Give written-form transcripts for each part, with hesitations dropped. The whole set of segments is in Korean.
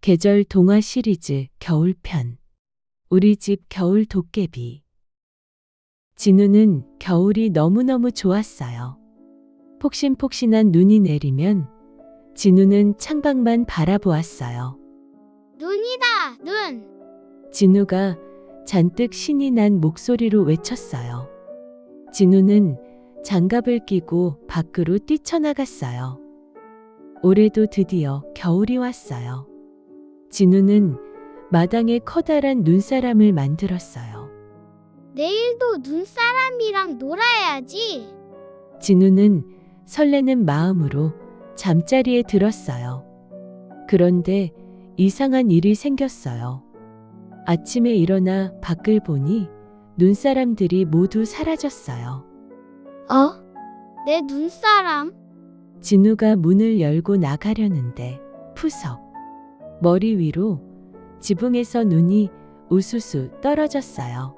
계절 동화 시리즈 겨울편. 우리 집 겨울 도깨비. 진우는 겨울이 너무너무 좋았어요. 폭신폭신한 눈이 내리면 진우는 창밖만 바라보았어요. 눈이다, 눈! 진우가 잔뜩 신이 난 목소리로 외쳤어요. 진우는 장갑을 끼고 밖으로 뛰쳐나갔어요. 올해도 드디어 겨울이 왔어요. 진우는 마당에 커다란 눈사람을 만들었어요. 내일도 눈사람이랑 놀아야지. 진우는 설레는 마음으로 잠자리에 들었어요. 그런데 이상한 일이 생겼어요. 아침에 일어나 밖을 보니 눈사람들이 모두 사라졌어요. 내 눈사람? 진우가 문을 열고 나가려는데 푸석 머리 위로 지붕에서 눈이 우수수 떨어졌어요.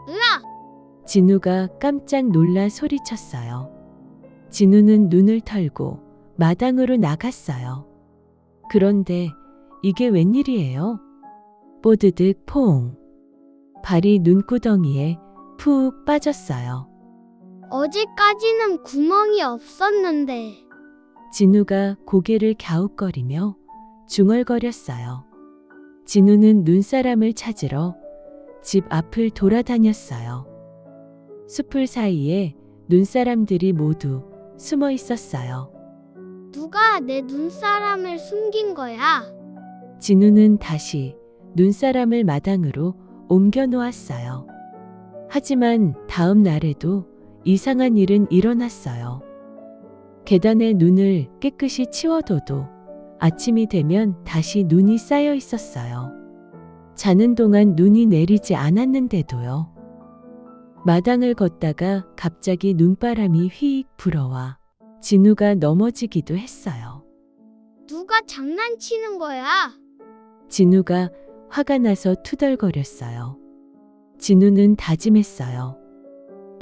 으악! 진우가 깜짝 놀라 소리쳤어요. 진우는 눈을 털고 마당으로 나갔어요. 그런데 이게 웬일이에요? 뽀드득 포옹. 발이 눈구덩이에 푹 빠졌어요. 어제까지는 구멍이 없었는데. 진우가 고개를 갸웃거리며 중얼거렸어요. 진우는 눈사람을 찾으러 집 앞을 돌아다녔어요. 숲을 사이에 눈사람들이 모두 숨어 있었어요. 누가 내 눈사람을 숨긴 거야? 진우는 다시 눈사람을 마당으로 옮겨 놓았어요. 하지만 다음 날에도 이상한 일은 일어났어요. 계단에 눈을 깨끗이 치워둬도 아침이 되면 다시 눈이 쌓여 있었어요. 자는 동안 눈이 내리지 않았는데도요. 마당을 걷다가 갑자기 눈바람이 휙 불어와 진우가 넘어지기도 했어요. 누가 장난치는 거야? 진우가 화가 나서 투덜거렸어요. 진우는 다짐했어요.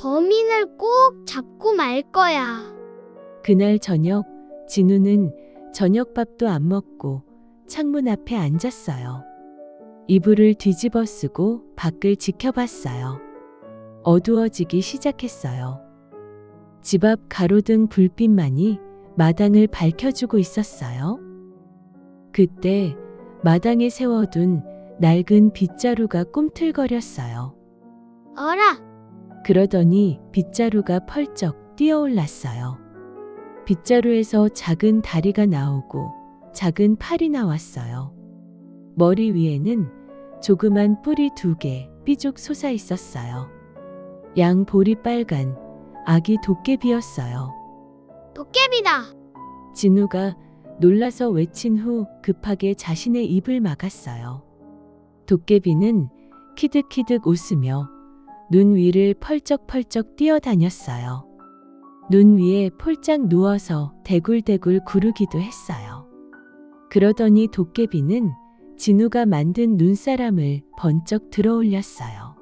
범인을 꼭 잡고 말 거야. 그날 저녁 진우는 저녁밥도 안 먹고 창문 앞에 앉았어요. 이불을 뒤집어 쓰고 밖을 지켜봤어요. 어두워지기 시작했어요. 집 앞 가로등 불빛만이 마당을 밝혀주고 있었어요. 그때 마당에 세워둔 낡은 빗자루가 꿈틀거렸어요. 어라! 그러더니 빗자루가 펄쩍 뛰어올랐어요. 빗자루에서 작은 다리가 나오고 작은 팔이 나왔어요. 머리 위에는 조그만 뿔이 2개 삐죽 솟아 있었어요. 양 볼이 빨간 아기 도깨비였어요. 도깨비다! 진우가 놀라서 외친 후 급하게 자신의 입을 막았어요. 도깨비는 키득키득 웃으며 눈 위를 펄쩍펄쩍 뛰어다녔어요. 눈 위에 폴짝 누워서 대굴대굴 구르기도 했어요. 그러더니 도깨비는 진우가 만든 눈사람을 번쩍 들어올렸어요.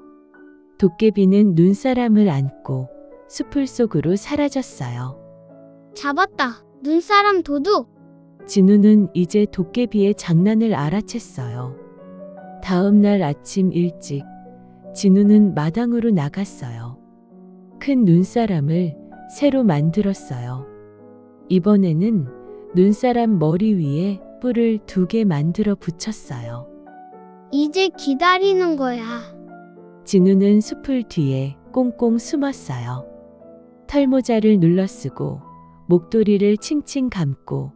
도깨비는 눈사람을 안고 숲을 속으로 사라졌어요. 잡았다. 눈사람 도둑. 진우는 이제 도깨비의 장난을 알아챘어요. 다음 날 아침 일찍 진우는 마당으로 나갔어요. 큰 눈사람을 새로 만들었어요. 이번에는 눈사람 머리 위에 뿔을 2개 만들어 붙였어요. 이제 기다리는 거야. 진우는 숲을 뒤에 꽁꽁 숨었어요. 털모자를 눌러쓰고 목도리를 칭칭 감고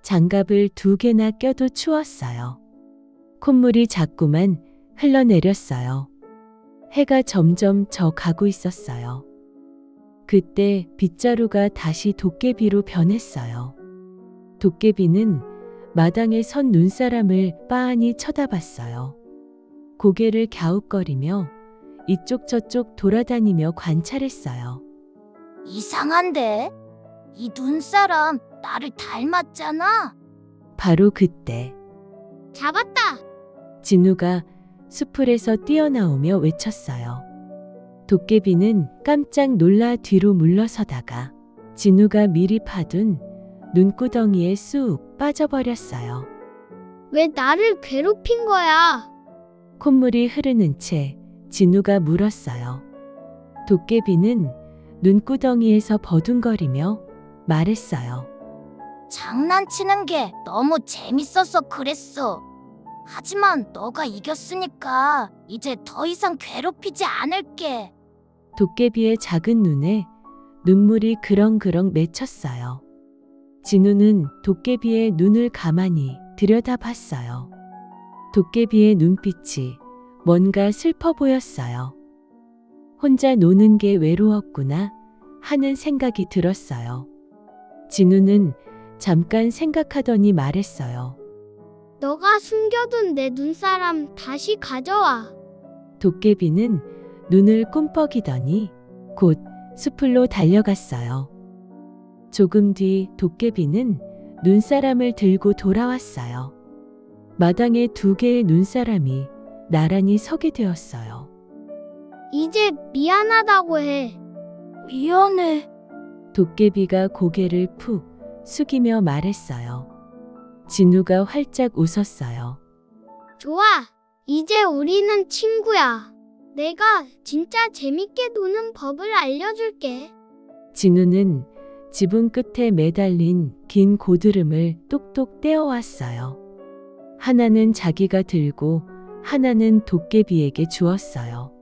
장갑을 2개나 껴도 추웠어요. 콧물이 자꾸만 흘러내렸어요. 해가 점점 져 가고 있었어요. 그때 빗자루가 다시 도깨비로 변했어요. 도깨비는 마당에 선 눈사람을 빤히 쳐다봤어요. 고개를 갸웃거리며 이쪽 저쪽 돌아다니며 관찰했어요. 이상한데? 이 눈사람 나를 닮았잖아. 바로 그때 잡았다. 진우가 수풀에서 뛰어나오며 외쳤어요. 도깨비는 깜짝 놀라 뒤로 물러서다가 진우가 미리 파둔 눈구덩이에 쑥 빠져버렸어요. 왜 나를 괴롭힌 거야? 콧물이 흐르는 채 진우가 물었어요. 도깨비는 눈구덩이에서 버둥거리며 말했어요. 장난치는 게 너무 재밌어서 그랬어. 하지만 너가 이겼으니까 이제 더 이상 괴롭히지 않을게. 도깨비의 작은 눈에 눈물이 그렁그렁 맺혔어요. 진우는 도깨비의 눈을 가만히 들여다봤어요. 도깨비의 눈빛이 뭔가 슬퍼 보였어요. 혼자 노는 게 외로웠구나 하는 생각이 들었어요. 진우는 잠깐 생각하더니 말했어요. 너가 숨겨둔 내 눈사람 다시 가져와. 도깨비는 눈을 꿈뻑이더니 곧 숲으로 달려갔어요. 조금 뒤 도깨비는 눈사람을 들고 돌아왔어요. 마당에 2개의 눈사람이 나란히 서게 되었어요. 이제 미안하다고 해. 미안해. 도깨비가 고개를 푹 숙이며 말했어요. 진우가 활짝 웃었어요. 좋아. 이제 우리는 친구야. 내가 진짜 재밌게 노는 법을 알려줄게. 진우는 지붕 끝에 매달린 긴 고드름을 똑똑 떼어왔어요. 하나는 자기가 들고 하나는 도깨비에게 주었어요.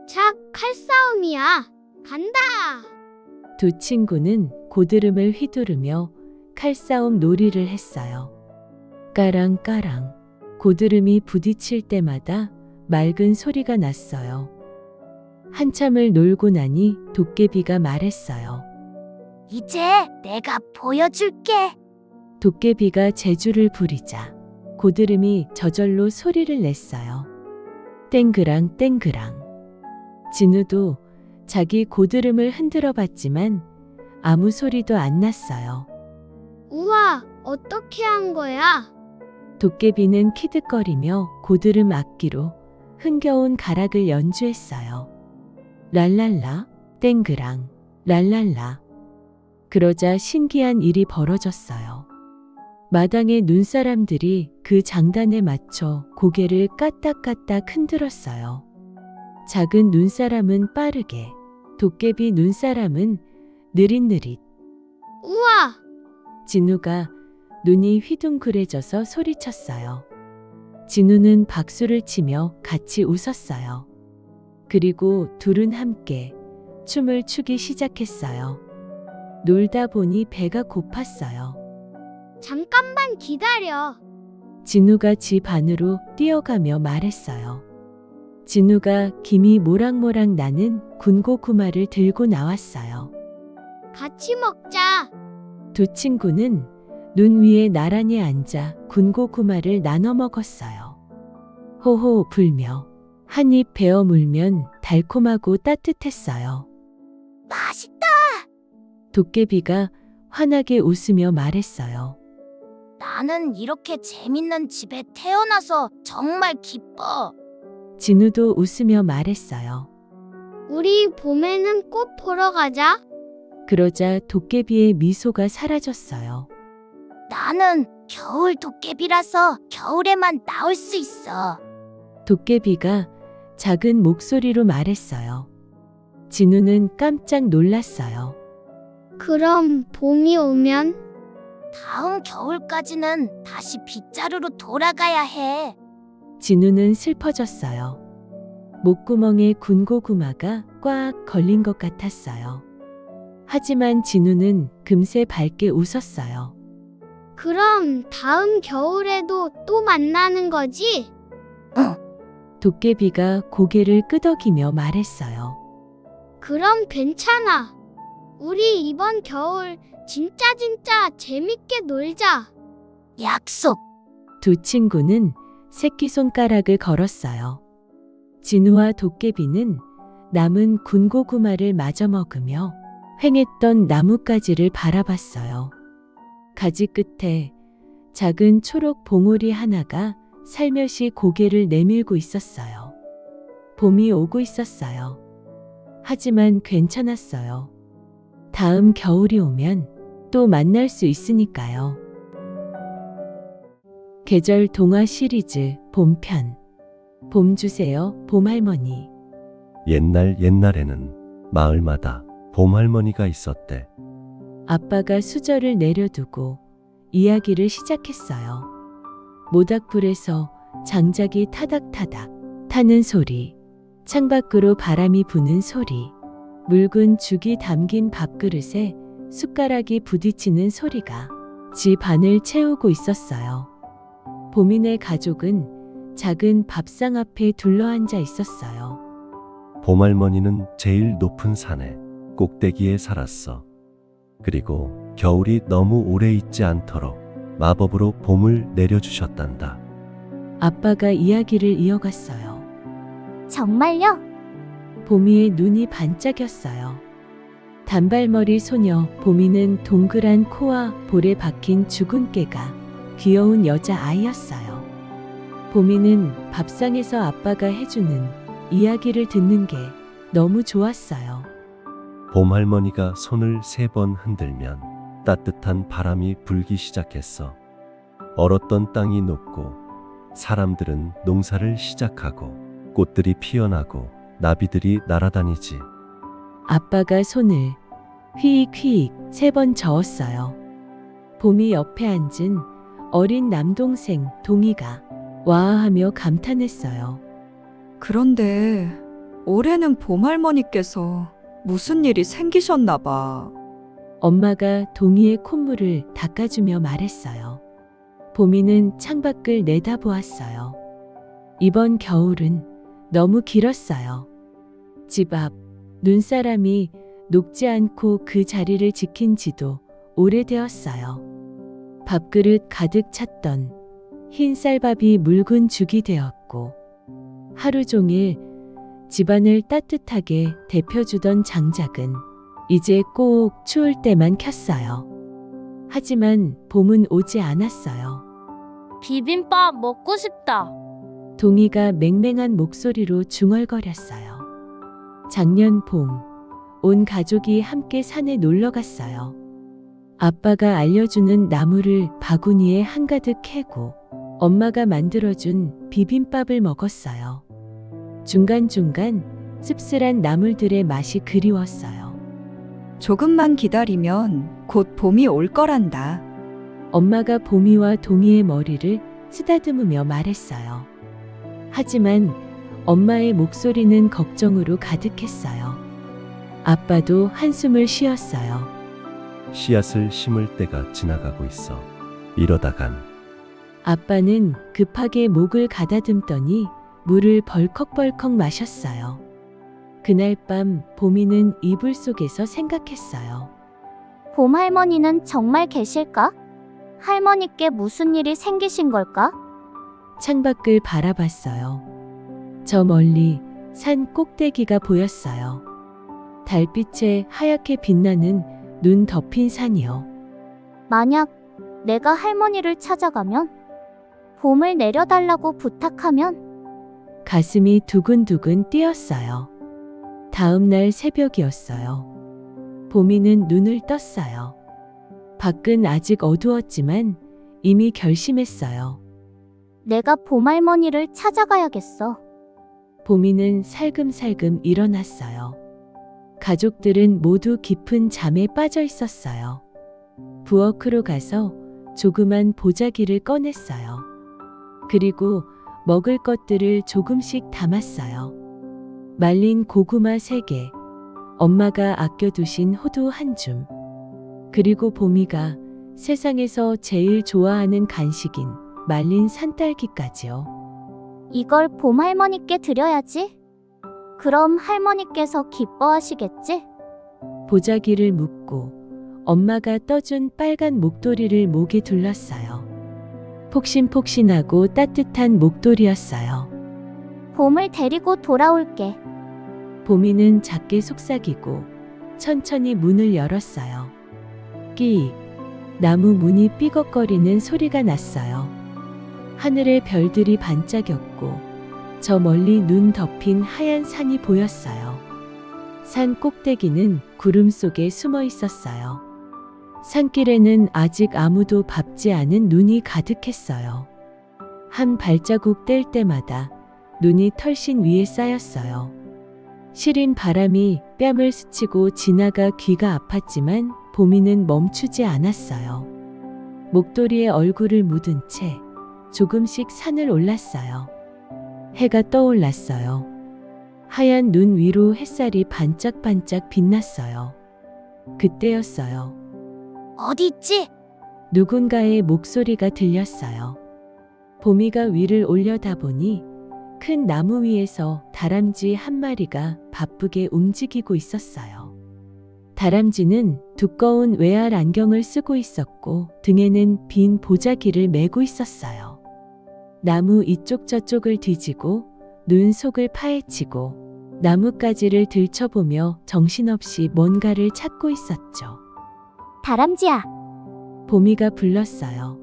자, 칼싸움이야. 간다. 2 친구는 고드름을 휘두르며 칼싸움 놀이를 했어요. 까랑까랑 고드름이 부딪힐 때마다 맑은 소리가 났어요. 한참을 놀고 나니 도깨비가 말했어요. 이제 내가 보여줄게. 도깨비가 재주를 부리자 고드름이 저절로 소리를 냈어요. 땡그랑 땡그랑. 진우도 자기 고드름을 흔들어 봤지만 아무 소리도 안 났어요. 우와, 어떻게 한 거야? 도깨비는 키득거리며 고드름 악기로 흥겨운 가락을 연주했어요. 랄랄라, 땡그랑, 랄랄라. 그러자 신기한 일이 벌어졌어요. 마당의 눈사람들이 그 장단에 맞춰 고개를 까딱까딱 흔들었어요. 작은 눈사람은 빠르게, 도깨비 눈사람은 느릿느릿. 우와, 진우가 눈이 휘둥그레져서 소리쳤어요. 진우는 박수를 치며 같이 웃었어요. 그리고 둘은 함께 춤을 추기 시작했어요. 놀다 보니 배가 고팠어요. 잠깐만 기다려. 진우가 집 안으로 뛰어가며 말했어요. 진우가 김이 모락모락 나는 군고구마를 들고 나왔어요. 같이 먹자. 2 친구는 눈 위에 나란히 앉아 군고구마를 나눠 먹었어요. 호호 불며 한 입 베어 물면 달콤하고 따뜻했어요. 맛있다. 도깨비가 환하게 웃으며 말했어요. 나는 이렇게 재밌는 집에 태어나서 정말 기뻐. 진우도 웃으며 말했어요. 우리 봄에는 꽃 보러 가자. 그러자 도깨비의 미소가 사라졌어요. 나는 겨울 도깨비라서 겨울에만 나올 수 있어. 도깨비가 작은 목소리로 말했어요. 진우는 깜짝 놀랐어요. 그럼 봄이 오면? 다음 겨울까지는 다시 빗자루로 돌아가야 해. 진우는 슬퍼졌어요. 목구멍에 군고구마가 꽉 걸린 것 같았어요. 하지만 진우는 금세 밝게 웃었어요. 그럼 다음 겨울에도 또 만나는 거지? 도깨비가 고개를 끄덕이며 말했어요. 그럼 괜찮아. 우리 이번 겨울 진짜 재밌게 놀자. 약속. 2 친구는 새끼손가락을 걸었어요. 진우와 도깨비는 남은 군고구마를 마저 먹으며 횡했던 나뭇가지를 바라봤어요. 가지 끝에 작은 초록 봉우리 하나가 살며시 고개를 내밀고 있었어요. 봄이 오고 있었어요. 하지만 괜찮았어요. 다음 겨울이 오면 또 만날 수 있으니까요. 계절 동화 시리즈 봄편. 봄 주세요, 봄할머니. 옛날에는 마을마다 봄할머니가 있었대. 아빠가 수저를 내려두고 이야기를 시작했어요. 모닥불에서 장작이 타닥타닥 타는 소리, 창밖으로 바람이 부는 소리, 묽은 죽이 담긴 밥그릇에 숟가락이 부딪히는 소리가 집 안을 채우고 있었어요. 봄이네 가족은 작은 밥상 앞에 둘러앉아 있었어요. 봄할머니는 제일 높은 산에 꼭대기에 살았어. 그리고 겨울이 너무 오래 있지 않도록 마법으로 봄을 내려주셨단다. 아빠가 이야기를 이어갔어요. 정말요? 봄이의 눈이 반짝였어요. 단발머리 소녀 봄이는 동그란 코와 볼에 박힌 죽은 깨가 귀여운 여자아이였어요. 봄이는 밥상에서 아빠가 해주는 이야기를 듣는 게 너무 좋았어요. 봄할머니가 손을 3번 흔들면 따뜻한 바람이 불기 시작했어. 얼었던 땅이 녹고 사람들은 농사를 시작하고 꽃들이 피어나고 나비들이 날아다니지. 아빠가 손을 휘익휘익 3번 저었어요. 봄이 옆에 앉은 어린 남동생 동이가 와하며 감탄했어요. 그런데 올해는 봄할머니께서 무슨 일이 생기셨나 봐. 엄마가 동이의 콧물을 닦아주며 말했어요. 봄이는 창밖을 내다보았어요. 이번 겨울은 너무 길었어요. 집 앞 눈사람이 녹지 않고 그 자리를 지킨 지도 오래되었어요. 밥그릇 가득 찼던 흰 쌀밥이 묽은 죽이 되었고 하루 종일 집안을 따뜻하게 데펴주던 장작은 이제 꼭 추울 때만 켰어요. 하지만 봄은 오지 않았어요. 비빔밥 먹고 싶다. 동이가 맹맹한 목소리로 중얼거렸어요. 작년 봄, 온 가족이 함께 산에 놀러 갔어요. 아빠가 알려주는 나무를 바구니에 한가득 캐고 엄마가 만들어준 비빔밥을 먹었어요. 중간중간 씁쓸한 나물들의 맛이 그리웠어요. 조금만 기다리면 곧 봄이 올 거란다. 엄마가 봄이와 동이의 머리를 쓰다듬으며 말했어요. 하지만 엄마의 목소리는 걱정으로 가득했어요. 아빠도 한숨을 쉬었어요. 씨앗을 심을 때가 지나가고 있어. 이러다간 아빠는 급하게 목을 가다듬더니 물을 벌컥벌컥 마셨어요. 그날 밤 봄이는 이불 속에서 생각했어요. 봄할머니는 정말 계실까? 할머니께 무슨 일이 생기신 걸까? 창밖을 바라봤어요. 저 멀리 산 꼭대기가 보였어요. 달빛에 하얗게 빛나는 눈 덮인 산이요. 만약 내가 할머니를 찾아가면? 봄을 내려달라고 부탁하면? 가슴이 두근두근 뛰었어요. 다음 날 새벽이었어요. 봄이는 눈을 떴어요. 밖은 아직 어두웠지만 이미 결심했어요. 내가 봄할머니를 찾아가야겠어. 봄이는 살금살금 일어났어요. 가족들은 모두 깊은 잠에 빠져 있었어요. 부엌으로 가서 조그만 보자기를 꺼냈어요. 그리고 먹을 것들을 조금씩 담았어요. 말린 고구마 3개, 엄마가 아껴두신 호두 1줌, 그리고 봄이가 세상에서 제일 좋아하는 간식인 말린 산딸기까지요. 이걸 봄할머니께 드려야지. 그럼 할머니께서 기뻐하시겠지? 보자기를 묶고 엄마가 떠준 빨간 목도리를 목에 둘렀어요. 폭신폭신하고 따뜻한 목도리였어요. 봄을 데리고 돌아올게. 봄이는 작게 속삭이고 천천히 문을 열었어요. 끼익, 나무 문이 삐걱거리는 소리가 났어요. 하늘에 별들이 반짝였고 저 멀리 눈 덮인 하얀 산이 보였어요. 산 꼭대기는 구름 속에 숨어 있었어요. 산길에는 아직 아무도 밟지 않은 눈이 가득했어요. 한 발자국 뗄 때마다 눈이 털신 위에 쌓였어요. 시린 바람이 뺨을 스치고 지나가 귀가 아팠지만 보미는 멈추지 않았어요. 목도리에 얼굴을 묻은 채 조금씩 산을 올랐어요. 해가 떠올랐어요. 하얀 눈 위로 햇살이 반짝반짝 빛났어요. 그때였어요. 어디 있지? 누군가의 목소리가 들렸어요. 보미가 위를 올려다보니 큰 나무 위에서 다람쥐 한 마리가 바쁘게 움직이고 있었어요. 다람쥐는 두꺼운 외알 안경을 쓰고 있었고 등에는 빈 보자기를 메고 있었어요. 나무 이쪽 저쪽을 뒤지고 눈 속을 파헤치고 나뭇가지를 들춰보며 정신없이 뭔가를 찾고 있었죠. 다람쥐야, 보미가 불렀어요.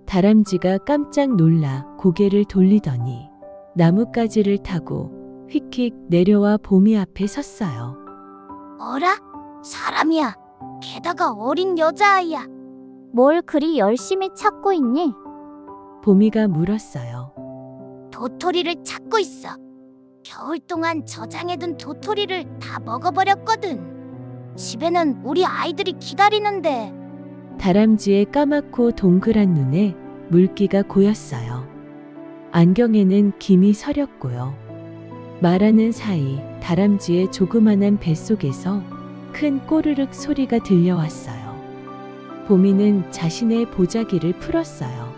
다람쥐가 깜짝 놀라 고개를 돌리더니 나뭇가지를 타고 휙휙 내려와 보미 앞에 섰어요. 어라? 사람이야. 게다가 어린 여자아이야. 뭘 그리 열심히 찾고 있니? 보미가 물었어요. 도토리를 찾고 있어. 겨울 동안 저장해둔 도토리를 다 먹어버렸거든. 집에는 우리 아이들이 기다리는데. 다람쥐의 까맣고 동그란 눈에 물기가 고였어요. 안경에는 김이 서렸고요. 말하는 사이 다람쥐의 조그만한 뱃속에서 큰 꼬르륵 소리가 들려왔어요. 보미는 자신의 보자기를 풀었어요.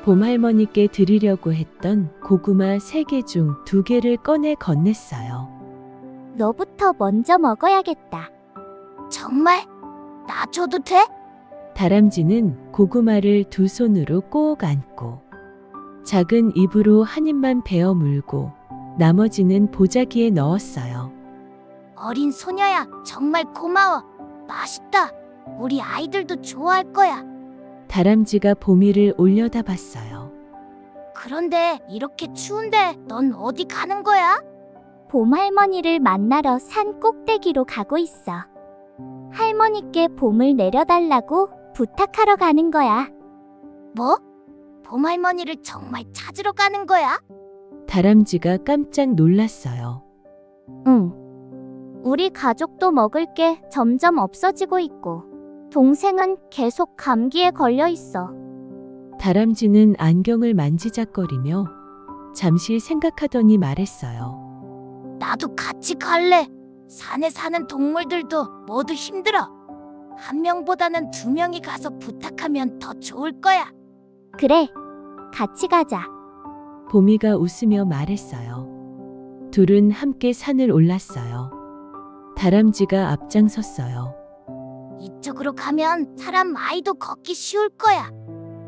봄할머니께 드리려고 했던 고구마 3개 중 2개를 꺼내 건넸어요. 너부터 먼저 먹어야겠다. 정말? 나 줘도 돼? 다람쥐는 고구마를 2손으로 꼭 안고 작은 입으로 한 입만 베어 물고 나머지는 보자기에 넣었어요. 어린 소녀야, 정말 고마워. 맛있다. 우리 아이들도 좋아할 거야. 다람쥐가 보미를 올려다 봤어요. 그런데 이렇게 추운데 넌 어디 가는 거야? 봄할머니를 만나러 산 꼭대기로 가고 있어. 할머니께 봄을 내려달라고 부탁하러 가는 거야. 뭐? 봄할머니를 정말 찾으러 가는 거야? 다람쥐가 깜짝 놀랐어요. 응. 우리 가족도 먹을 게 점점 없어지고 있고 동생은 계속 감기에 걸려 있어. 다람쥐는 안경을 만지작거리며 잠시 생각하더니 말했어요. 나도 같이 갈래. 산에 사는 동물들도 모두 힘들어. 한 명보다는 2명이 가서 부탁하면 더 좋을 거야. 그래, 같이 가자. 보미가 웃으며 말했어요. 둘은 함께 산을 올랐어요. 다람쥐가 앞장섰어요. 이쪽으로 가면 사람 아이도 걷기 쉬울 거야.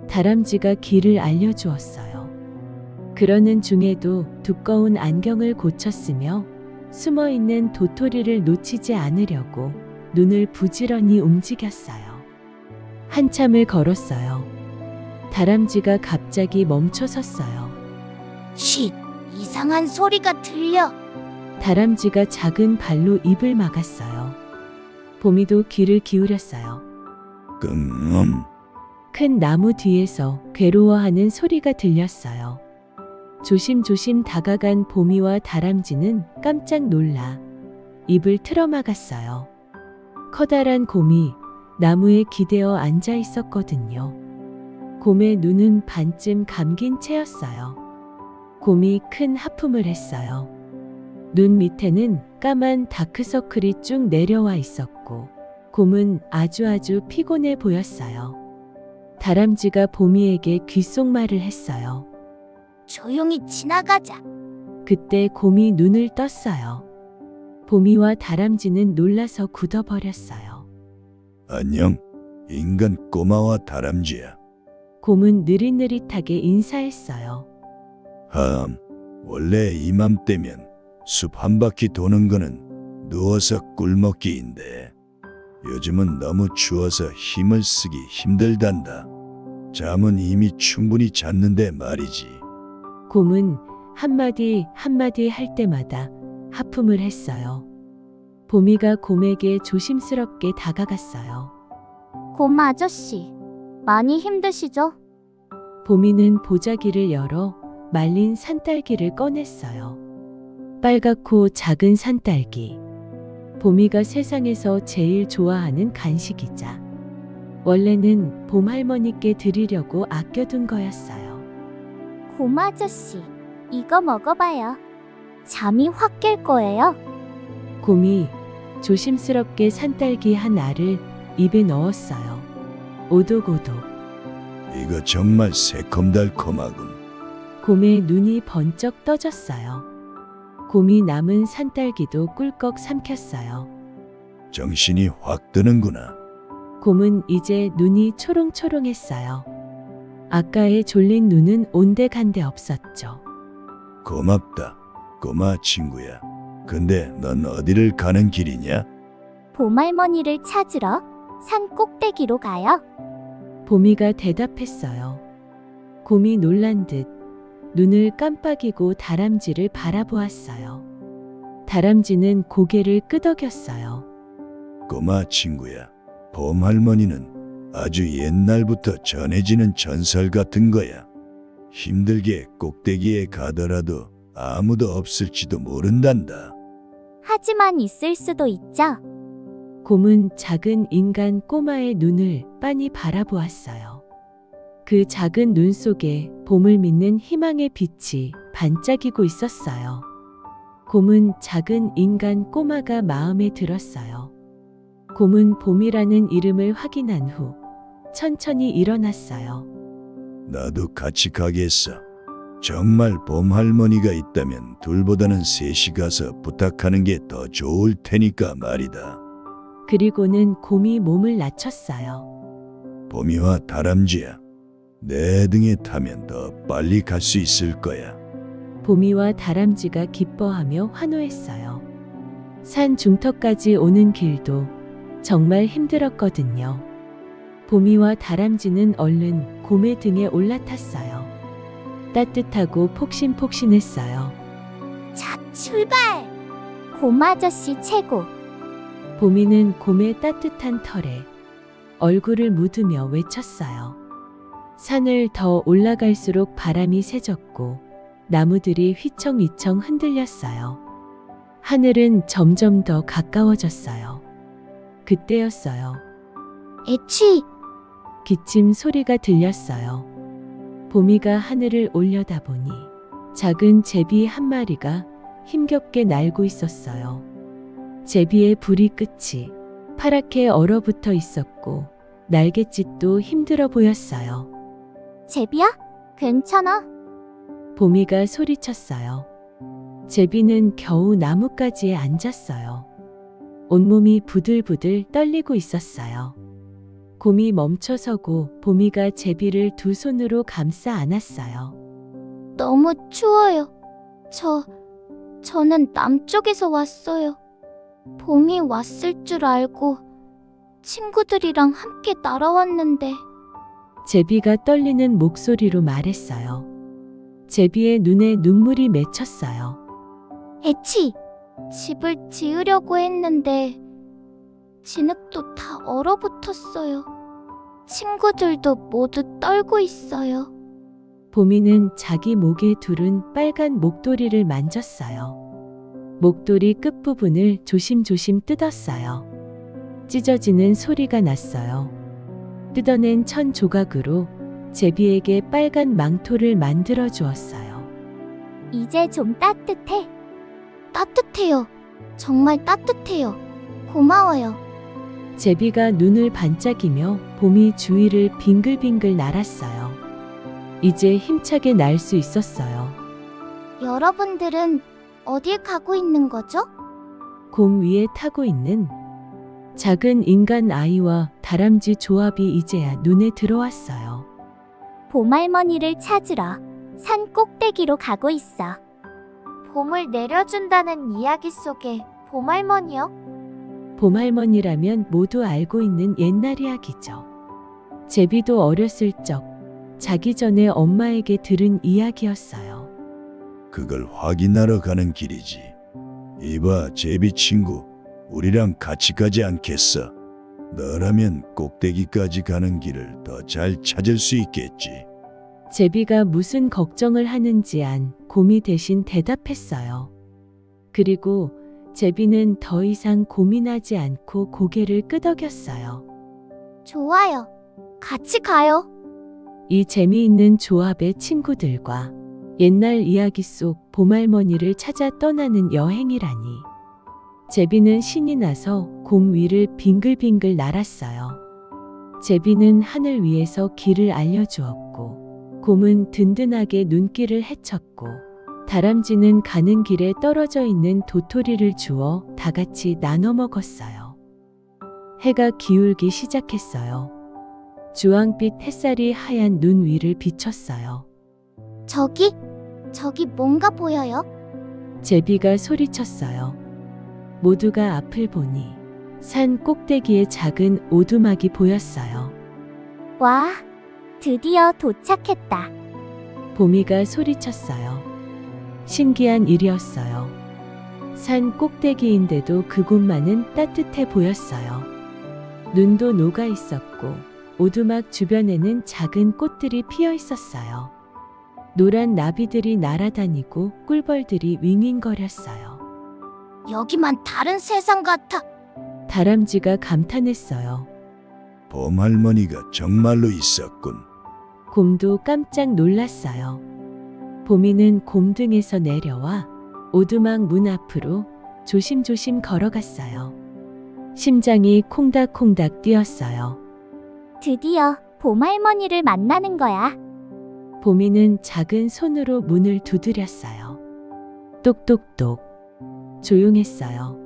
다람쥐가 길을 알려주었어요. 그러는 중에도 두꺼운 안경을 고쳤으며 숨어있는 도토리를 놓치지 않으려고 눈을 부지런히 움직였어요. 한참을 걸었어요. 다람쥐가 갑자기 멈춰 섰어요. 쉿, 이상한 소리가 들려. 다람쥐가 작은 발로 입을 막았어요. 보미도 귀를 기울였어요. 큰 나무 뒤에서 괴로워하는 소리가 들렸어요. 조심조심 다가간 보미와 다람쥐는 깜짝 놀라 입을 틀어막았어요. 커다란 곰이 나무에 기대어 앉아 있었거든요. 곰의 눈은 반쯤 감긴 채였어요. 곰이 큰 하품을 했어요. 눈 밑에는 까만 다크서클이 쭉 내려와 있었고 곰은 아주 피곤해 보였어요. 다람쥐가 보미에게 귓속말을 했어요. 조용히 지나가자. 그때 곰이 눈을 떴어요. 보미와 다람쥐는 놀라서 굳어버렸어요. 안녕, 인간 꼬마와 다람쥐야. 곰은 느릿느릿하게 인사했어요. 원래 이맘때면 숲 한 바퀴 도는 거는 누워서 꿀먹기인데 요즘은 너무 추워서 힘을 쓰기 힘들단다. 잠은 이미 충분히 잤는데 말이지. 곰은 한마디 할 때마다 하품을 했어요. 보미가 곰에게 조심스럽게 다가갔어요. 곰 아저씨, 많이 힘드시죠? 보미는 보자기를 열어 말린 산딸기를 꺼냈어요. 빨갛고 작은 산딸기. 보미가 세상에서 제일 좋아하는 간식이자 원래는 봄 할머니께 드리려고 아껴둔 거였어요. 고마 아저씨, 이거 먹어봐요. 잠이 확 깰 거예요. 곰이 조심스럽게 산딸기 한 알을 입에 넣었어요. 오독오독. 이거 정말 새콤달콤하군. 곰의 눈이 번쩍 떠졌어요. 곰이 남은 산딸기도 꿀꺽 삼켰어요. 정신이 확 드는구나. 곰은 이제 눈이 초롱초롱했어요. 아까의 졸린 눈은 온데간데 없었죠. 고맙다, 꼬마 친구야. 근데 넌 어디를 가는 길이냐? 봄할머니를 찾으러 산 꼭대기로 가요. 보미가 대답했어요. 곰이 놀란 듯 눈을 깜빡이고 다람쥐를 바라보았어요. 다람쥐는 고개를 끄덕였어요. 꼬마 친구야, 봄할머니는 아주 옛날부터 전해지는 전설 같은 거야. 힘들게 꼭대기에 가더라도 아무도 없을지도 모른단다. 하지만 있을 수도 있죠. 곰은 작은 인간 꼬마의 눈을 빤히 바라보았어요. 그 작은 눈 속에 봄을 믿는 희망의 빛이 반짝이고 있었어요. 곰은 작은 인간 꼬마가 마음에 들었어요. 곰은 봄이라는 이름을 확인한 후 천천히 일어났어요. 나도 같이 가겠어. 정말 봄할머니가 있다면 둘보다는 셋이 가서 부탁하는 게 더 좋을 테니까 말이다. 그리고는 곰이 몸을 낮췄어요. 봄이와 다람쥐야, 내 등에 타면 더 빨리 갈 수 있을 거야. 보미와 다람쥐가 기뻐하며 환호했어요. 산 중턱까지 오는 길도 정말 힘들었거든요. 보미와 다람쥐는 얼른 곰의 등에 올라탔어요. 따뜻하고 폭신폭신했어요. 자, 출발! 고마 아저씨 최고. 보미는 곰의 따뜻한 털에 얼굴을 묻으며 외쳤어요. 산을 더 올라갈수록 바람이 세졌고 나무들이 휘청휘청 흔들렸어요. 하늘은 점점 더 가까워졌어요. 그때였어요. 애취, 기침 소리가 들렸어요. 보미가 하늘을 올려다보니 작은 제비 한 마리가 힘겹게 날고 있었어요. 제비의 부리 끝이 파랗게 얼어붙어 있었고 날갯짓도 힘들어 보였어요. 제비야? 괜찮아? 보미가 소리쳤어요. 제비는 겨우 나뭇가지에 앉았어요. 온몸이 부들부들 떨리고 있었어요. 곰이 멈춰서고 보미가 제비를 두 손으로 감싸 안았어요. 너무 추워요. 저는 남쪽에서 왔어요. 봄이 왔을 줄 알고 친구들이랑 함께 날아왔는데 제비가 떨리는 목소리로 말했어요. 제비의 눈에 눈물이 맺혔어요. 애취, 집을 지으려고 했는데 진흙도 다 얼어붙었어요. 친구들도 모두 떨고 있어요. 보미는 자기 목에 두른 빨간 목도리를 만졌어요. 목도리 끝부분을 조심조심 뜯었어요. 찢어지는 소리가 났어요. 뜯어낸 천 조각으로 제비에게 빨간 망토를 만들어 주었어요. 이제 좀 따뜻해. 따뜻해요. 정말 따뜻해요. 고마워요. 제비가 눈을 반짝이며 봄이 주위를 빙글빙글 날았어요. 이제 힘차게 날 수 있었어요. 여러분들은 어딜 가고 있는 거죠? 곰 위에 타고 있는 작은 인간 아이와 다람쥐 조합이 이제야 눈에 들어왔어요. 봄할머니를 찾으러 산 꼭대기로 가고 있어. 봄을 내려준다는 이야기 속에 봄할머니요? 봄할머니라면 모두 알고 있는 옛날 이야기죠. 제비도 어렸을 적 자기 전에 엄마에게 들은 이야기였어요. 그걸 확인하러 가는 길이지. 이봐, 제비 친구, 우리랑 같이 가지 않겠어? 너라면 꼭대기까지 가는 길을 더 잘 찾을 수 있겠지. 제비가 무슨 걱정을 하는지 안 곰이 대신 대답했어요. 그리고 제비는 더 이상 고민하지 않고 고개를 끄덕였어요. 좋아요. 같이 가요. 이 재미있는 조합의 친구들과 옛날 이야기 속 봄할머니를 찾아 떠나는 여행이라니. 제비는 신이 나서 곰 위를 빙글빙글 날았어요. 제비는 하늘 위에서 길을 알려주었고, 곰은 든든하게 눈길을 헤쳤고, 다람쥐는 가는 길에 떨어져 있는 도토리를 주워 다 같이 나눠 먹었어요. 해가 기울기 시작했어요. 주황빛 햇살이 하얀 눈 위를 비췄어요. 저기 뭔가 보여요? 제비가 소리쳤어요. 모두가 앞을 보니 산 꼭대기에 작은 오두막이 보였어요. 와, 드디어 도착했다. 봄이가 소리쳤어요. 신기한 일이었어요. 산 꼭대기인데도 그곳만은 따뜻해 보였어요. 눈도 녹아 있었고 오두막 주변에는 작은 꽃들이 피어 있었어요. 노란 나비들이 날아다니고 꿀벌들이 윙윙거렸어요. 여기만 다른 세상 같아. 다람쥐가 감탄했어요. 봄할머니가 정말로 있었군. 곰도 깜짝 놀랐어요. 봄이는 곰 등에서 내려와 오두막 문 앞으로 조심조심 걸어갔어요. 심장이 콩닥콩닥 뛰었어요. 드디어 봄할머니를 만나는 거야. 봄이는 작은 손으로 문을 두드렸어요. 똑똑똑. 조용했어요.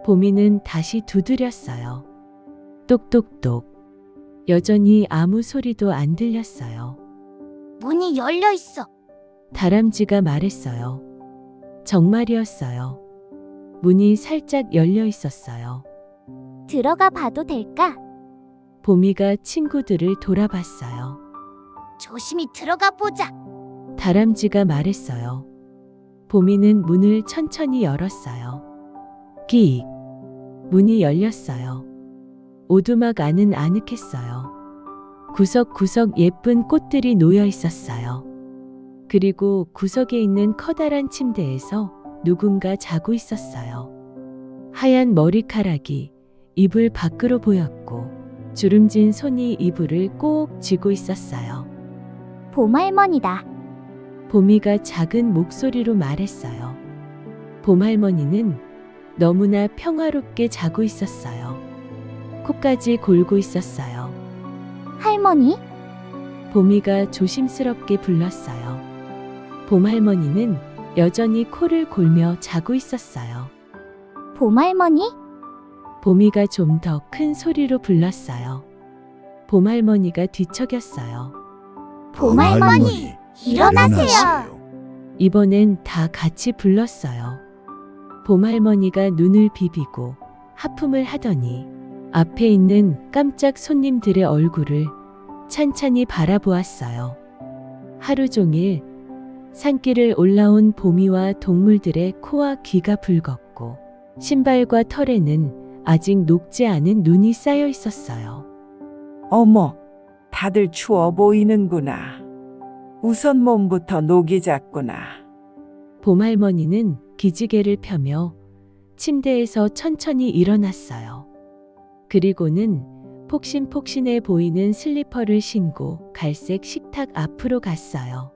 봄이는 다시 두드렸어요. 똑똑똑. 여전히 아무 소리도 안 들렸어요. 문이 열려 있어. 다람쥐가 말했어요. 정말이었어요. 문이 살짝 열려 있었어요. 들어가 봐도 될까? 봄이가 친구들을 돌아봤어요. 조심히 들어가 보자. 다람쥐가 말했어요. 봄이는 문을 천천히 열었어요. 끼익. 문이 열렸어요. 오두막 안은 아늑했어요. 구석구석 예쁜 꽃들이 놓여 있었어요. 그리고 구석에 있는 커다란 침대에서 누군가 자고 있었어요. 하얀 머리카락이 이불 밖으로 보였고 주름진 손이 이불을 꼭 쥐고 있었어요. 봄할머니다. 봄이가 작은 목소리로 말했어요. 봄할머니는 너무나 평화롭게 자고 있었어요. 코까지 골고 있었어요. 할머니? 봄이가 조심스럽게 불렀어요. 봄할머니는 여전히 코를 골며 자고 있었어요. 봄할머니? 봄이가 좀 더 큰 소리로 불렀어요. 봄할머니가 뒤척였어요. 봄할머니, 일어나세요. 이번엔 다 같이 불렀어요. 봄할머니가 눈을 비비고 하품을 하더니 앞에 있는 깜짝 손님들의 얼굴을 찬찬히 바라보았어요. 하루 종일 산길을 올라온 봄이와 동물들의 코와 귀가 붉었고 신발과 털에는 아직 녹지 않은 눈이 쌓여 있었어요. 어머, 다들 추워 보이는구나. 우선 몸부터 녹이 잤구나. 봄할머니는 기지개를 펴며 침대에서 천천히 일어났어요. 그리고는 폭신폭신해 보이는 슬리퍼를 신고 갈색 식탁 앞으로 갔어요.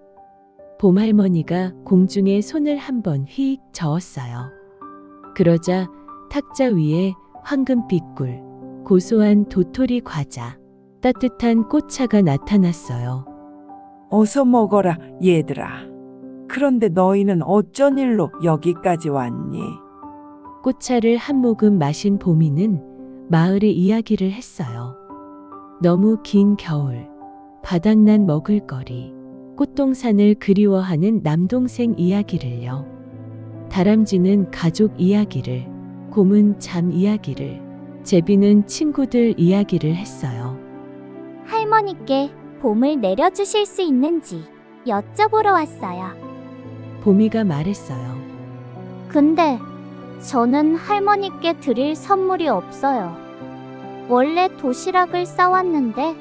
봄할머니가 공중에 손을 한번 휙 저었어요. 그러자 탁자 위에 황금빛 꿀, 고소한 도토리 과자, 따뜻한 꽃차가 나타났어요. 어서 먹어라, 얘들아. 그런데 너희는 어쩐 일로 여기까지 왔니? 꽃차를 한 모금 마신 봄이는 마을의 이야기를 했어요. 너무 긴 겨울, 바닥난 먹을거리, 꽃동산을 그리워하는 남동생 이야기를요. 다람쥐는 가족 이야기를, 곰은 잠 이야기를, 제비는 친구들 이야기를 했어요. 할머니께 봄을 내려주실 수 있는지 여쭤보러 왔어요. 봄이가 말했어요. 근데 저는 할머니께 드릴 선물이 없어요. 원래 도시락을 싸왔는데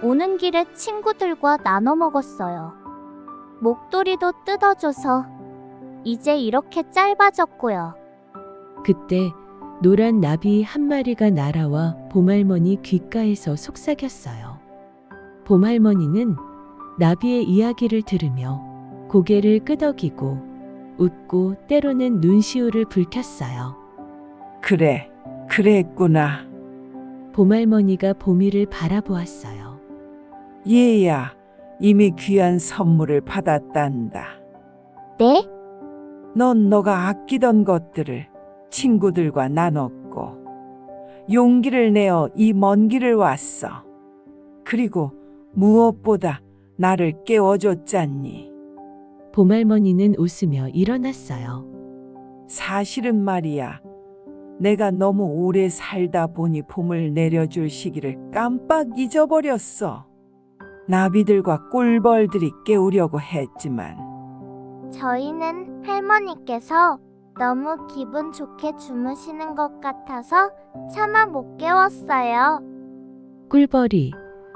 오는 길에 친구들과 나눠 먹었어요. 목도리도 뜯어줘서 이제 이렇게 짧아졌고요. 그때 노란 나비 한 마리가 날아와 봄할머니 귓가에서 속삭였어요. 봄할머니는 나비의 이야기를 들으며 고개를 끄덕이고 웃고 때로는 눈시울을 붉혔어요. 그래, 그랬구나. 봄할머니가 봄이를 바라보았어요. 얘야, 이미 귀한 선물을 받았단다. 네? 넌 너가 아끼던 것들을 친구들과 나눴고, 용기를 내어 이 먼 길을 왔어. 그리고 무엇보다 나를 깨워줬잖니. 봄할머니는 웃으며 일어났어요. 사실은 말이야, 내가 너무 오래 살다 보니 봄을 내려줄 시기를 깜빡 잊어버렸어. 나비들과 꿀벌들이 깨우려고 했지만 저희는 할머니께서 너무 기분 좋게 주무시는 것 같아서 차마 못 깨웠어요. 꿀벌이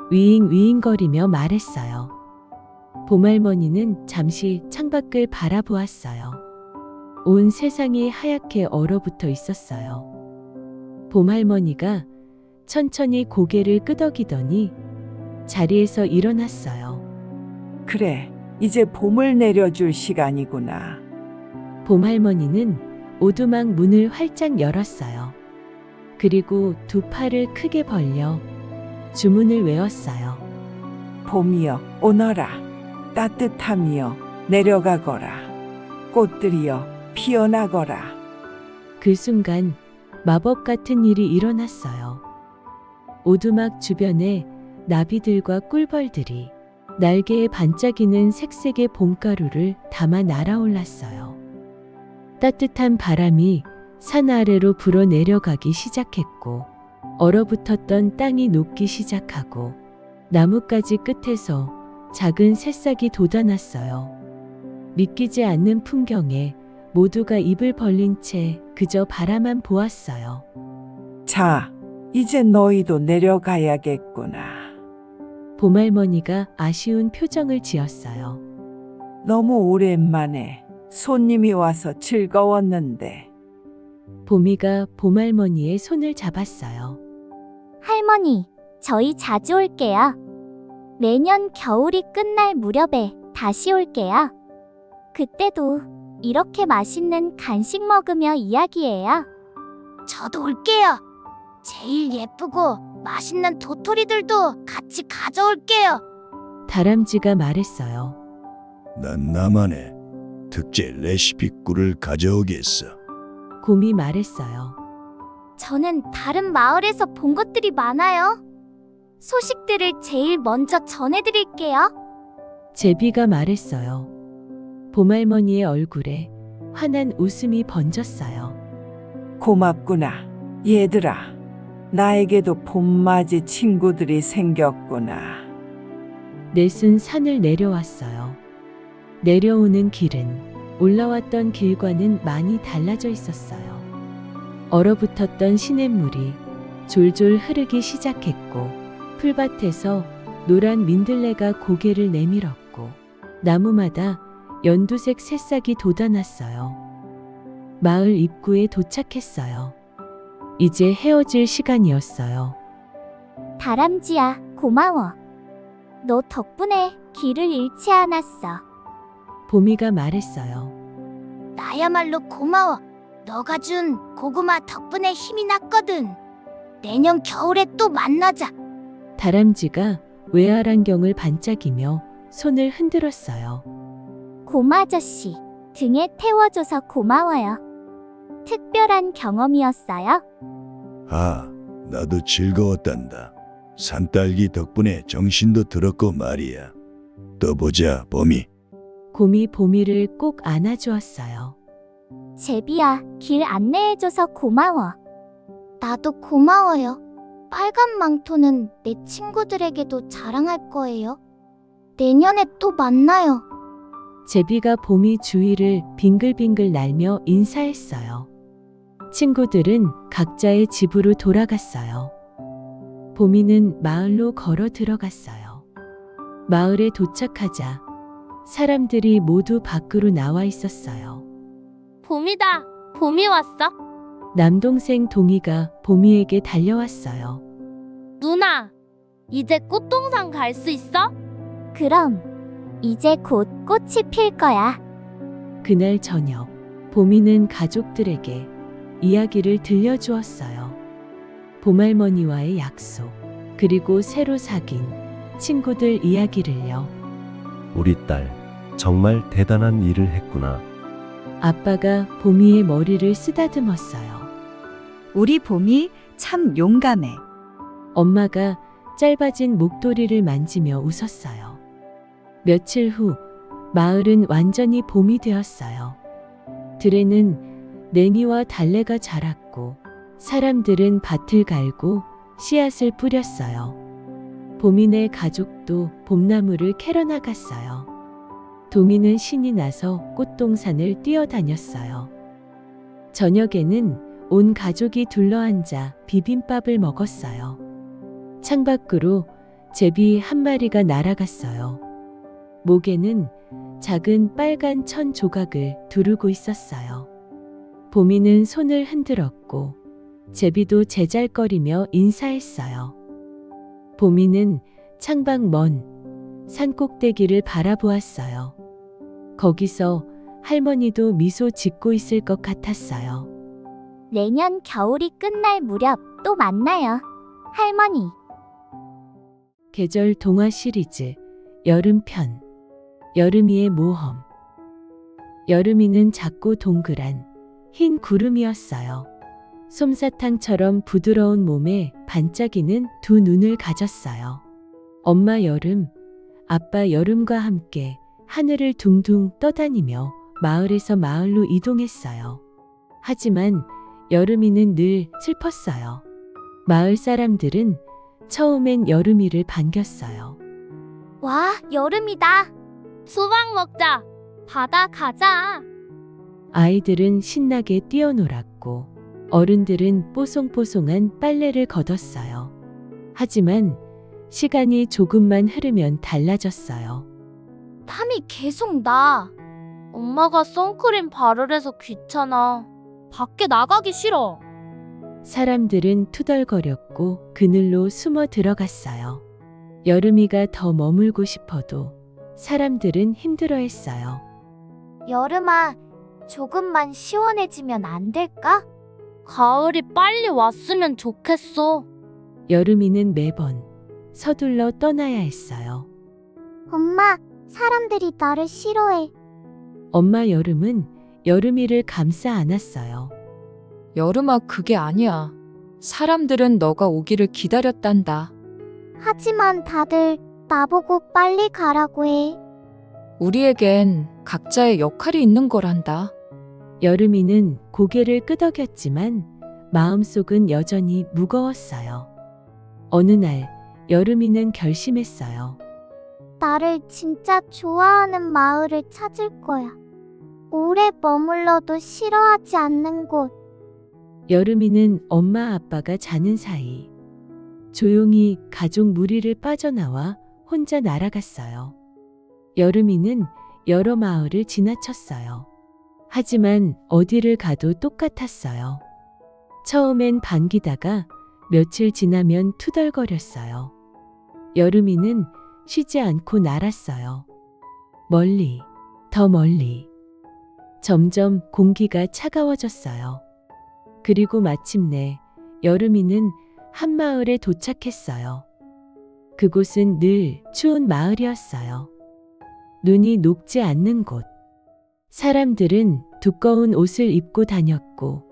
위잉위잉거리며 말했어요. 봄할머니는 잠시 창밖을 바라보았어요. 온 세상이 하얗게 얼어붙어 있었어요. 봄할머니가 천천히 고개를 끄덕이더니 자리에서 일어났어요. 그래, 이제 봄을 내려줄 시간이구나. 봄할머니는 오두막 문을 활짝 열었어요. 그리고 두 팔을 크게 벌려 주문을 외웠어요. 봄이여 오너라, 따뜻함이여 내려가거라, 꽃들이여 피어나거라. 그 순간 마법 같은 일이 일어났어요. 오두막 주변에 나비들과 꿀벌들이 날개에 반짝이는 색색의 봄가루를 담아 날아올랐어요. 따뜻한 바람이 산 아래로 불어 내려가기 시작했고 얼어붙었던 땅이 녹기 시작하고 나뭇가지 끝에서 작은 새싹이 돋아났어요. 믿기지 않는 풍경에 모두가 입을 벌린 채 그저 바라만 보았어요. 자, 이제 너희도 내려가야겠구나. 봄할머니가 아쉬운 표정을 지었어요. 너무 오랜만에 손님이 와서 즐거웠는데. 봄이가 봄할머니의 손을 잡았어요. 할머니, 저희 자주 올게요. 매년 겨울이 끝날 무렵에 다시 올게요. 그때도 이렇게 맛있는 간식 먹으며 이야기해요. 저도 올게요. 제일 예쁘고 맛있는 도토리들도 같이 가져올게요. 다람쥐가 말했어요. 난 나만의 특제 레시피 꿀을 가져오겠어. 곰이 말했어요. 저는 다른 마을에서 본 것들이 많아요. 소식들을 제일 먼저 전해드릴게요. 제비가 말했어요. 봄할머니의 얼굴에 환한 웃음이 번졌어요. 고맙구나, 얘들아. 나에게도 봄맞이 친구들이 생겼구나. 넷은 산을 내려왔어요. 내려오는 길은 올라왔던 길과는 많이 달라져 있었어요. 얼어붙었던 시냇물이 졸졸 흐르기 시작했고 풀밭에서 노란 민들레가 고개를 내밀었고 나무마다 연두색 새싹이 돋아났어요. 마을 입구에 도착했어요. 이제 헤어질 시간이었어요. 다람쥐야, 고마워. 너 덕분에 길을 잃지 않았어. 봄이가 말했어요. 나야말로 고마워. 너가 준 고구마 덕분에 힘이 났거든. 내년 겨울에 또 만나자. 다람쥐가 외아란경을 반짝이며 손을 흔들었어요. 고마 아저씨, 등에 태워줘서 고마워요. 특별한 경험이었어요. 아, 나도 즐거웠단다. 산딸기 덕분에 정신도 들었고 말이야. 또 보자, 봄이. 곰이 봄이를 꼭 안아주었어요. 제비야, 길 안내해줘서 고마워. 나도 고마워요. 빨간 망토는 내 친구들에게도 자랑할 거예요. 내년에 또 만나요. 제비가 봄이 주위를 빙글빙글 날며 인사했어요. 친구들은 각자의 집으로 돌아갔어요. 봄이는 마을로 걸어 들어갔어요. 마을에 도착하자 사람들이 모두 밖으로 나와 있었어요. 봄이다. 봄이 왔어. 남동생 동이가 봄이에게 달려왔어요. 누나, 이제 꽃동산 갈 수 있어? 그럼 이제 곧 꽃이 필 거야. 그날 저녁, 봄이는 가족들에게 이야기를 들려주었어요. 봄할머니와의 약속, 그리고 새로 사귄 친구들 이야기를요. 우리 딸, 정말 대단한 일을 했구나. 아빠가 봄이의 머리를 쓰다듬었어요. 우리 봄이 참 용감해. 엄마가 짧아진 목도리를 만지며 웃었어요. 며칠 후 마을은 완전히 봄이 되었어요. 들에는 냉이와 달래가 자랐고 사람들은 밭을 갈고 씨앗을 뿌렸어요. 봄이네 가족도 봄나무를 캐러 나갔어요. 동이는 신이 나서 꽃동산을 뛰어다녔어요. 저녁에는 온 가족이 둘러앉아 비빔밥을 먹었어요. 창밖으로 제비 한 마리가 날아갔어요. 목에는 작은 빨간 천 조각을 두르고 있었어요. 봄이는 손을 흔들었고 제비도 제잘거리며 인사했어요. 봄이는 창밖 먼 산꼭대기를 바라보았어요. 거기서 할머니도 미소 짓고 있을 것 같았어요. 내년 겨울이 끝날 무렵 또 만나요. 할머니. 계절 동화 시리즈 여름편 여름이의 모험. 여름이는 작고 동그란 흰 구름이었어요. 솜사탕처럼 부드러운 몸에 반짝이는 두 눈을 가졌어요. 엄마 여름, 아빠 여름과 함께 하늘을 둥둥 떠다니며 마을에서 마을로 이동했어요. 하지만 여름이는 늘 슬펐어요. 마을 사람들은 처음엔 여름이를 반겼어요. 와, 여름이다. 수박 먹자. 바다 가자. 아이들은 신나게 뛰어놀았고 어른들은 뽀송뽀송한 빨래를 걷었어요. 하지만 시간이 조금만 흐르면 달라졌어요. 땀이 계속 나. 엄마가 선크림 바르래서 귀찮아. 밖에 나가기 싫어. 사람들은 투덜거렸고 그늘로 숨어 들어갔어요. 여름이가 더 머물고 싶어도 사람들은 힘들어했어요. 여름아, 조금만 시원해지면 안 될까? 가을이 빨리 왔으면 좋겠어. 여름이는 매번 서둘러 떠나야 했어요. 엄마, 사람들이 나를 싫어해. 엄마 여름은 여름이를 감싸 안았어요. 여름아, 그게 아니야. 사람들은 너가 오기를 기다렸단다. 하지만 다들 나보고 빨리 가라고 해. 우리에겐 각자의 역할이 있는 거란다. 여름이는 고개를 끄덕였지만 마음속은 여전히 무거웠어요. 어느 날 여름이는 결심했어요. 나를 진짜 좋아하는 마을을 찾을 거야. 오래 머물러도 싫어하지 않는 곳. 여름이는 엄마 아빠가 자는 사이 조용히 가족 무리를 빠져나와 혼자 날아갔어요. 여름이는 여러 마을을 지나쳤어요. 하지만 어디를 가도 똑같았어요. 처음엔 반기다가 며칠 지나면 투덜거렸어요. 여름이는 쉬지 않고 날았어요. 멀리, 더 멀리. 점점 공기가 차가워졌어요. 그리고 마침내 여름이는 한 마을에 도착했어요. 그곳은 늘 추운 마을이었어요. 눈이 녹지 않는 곳. 사람들은 두꺼운 옷을 입고 다녔고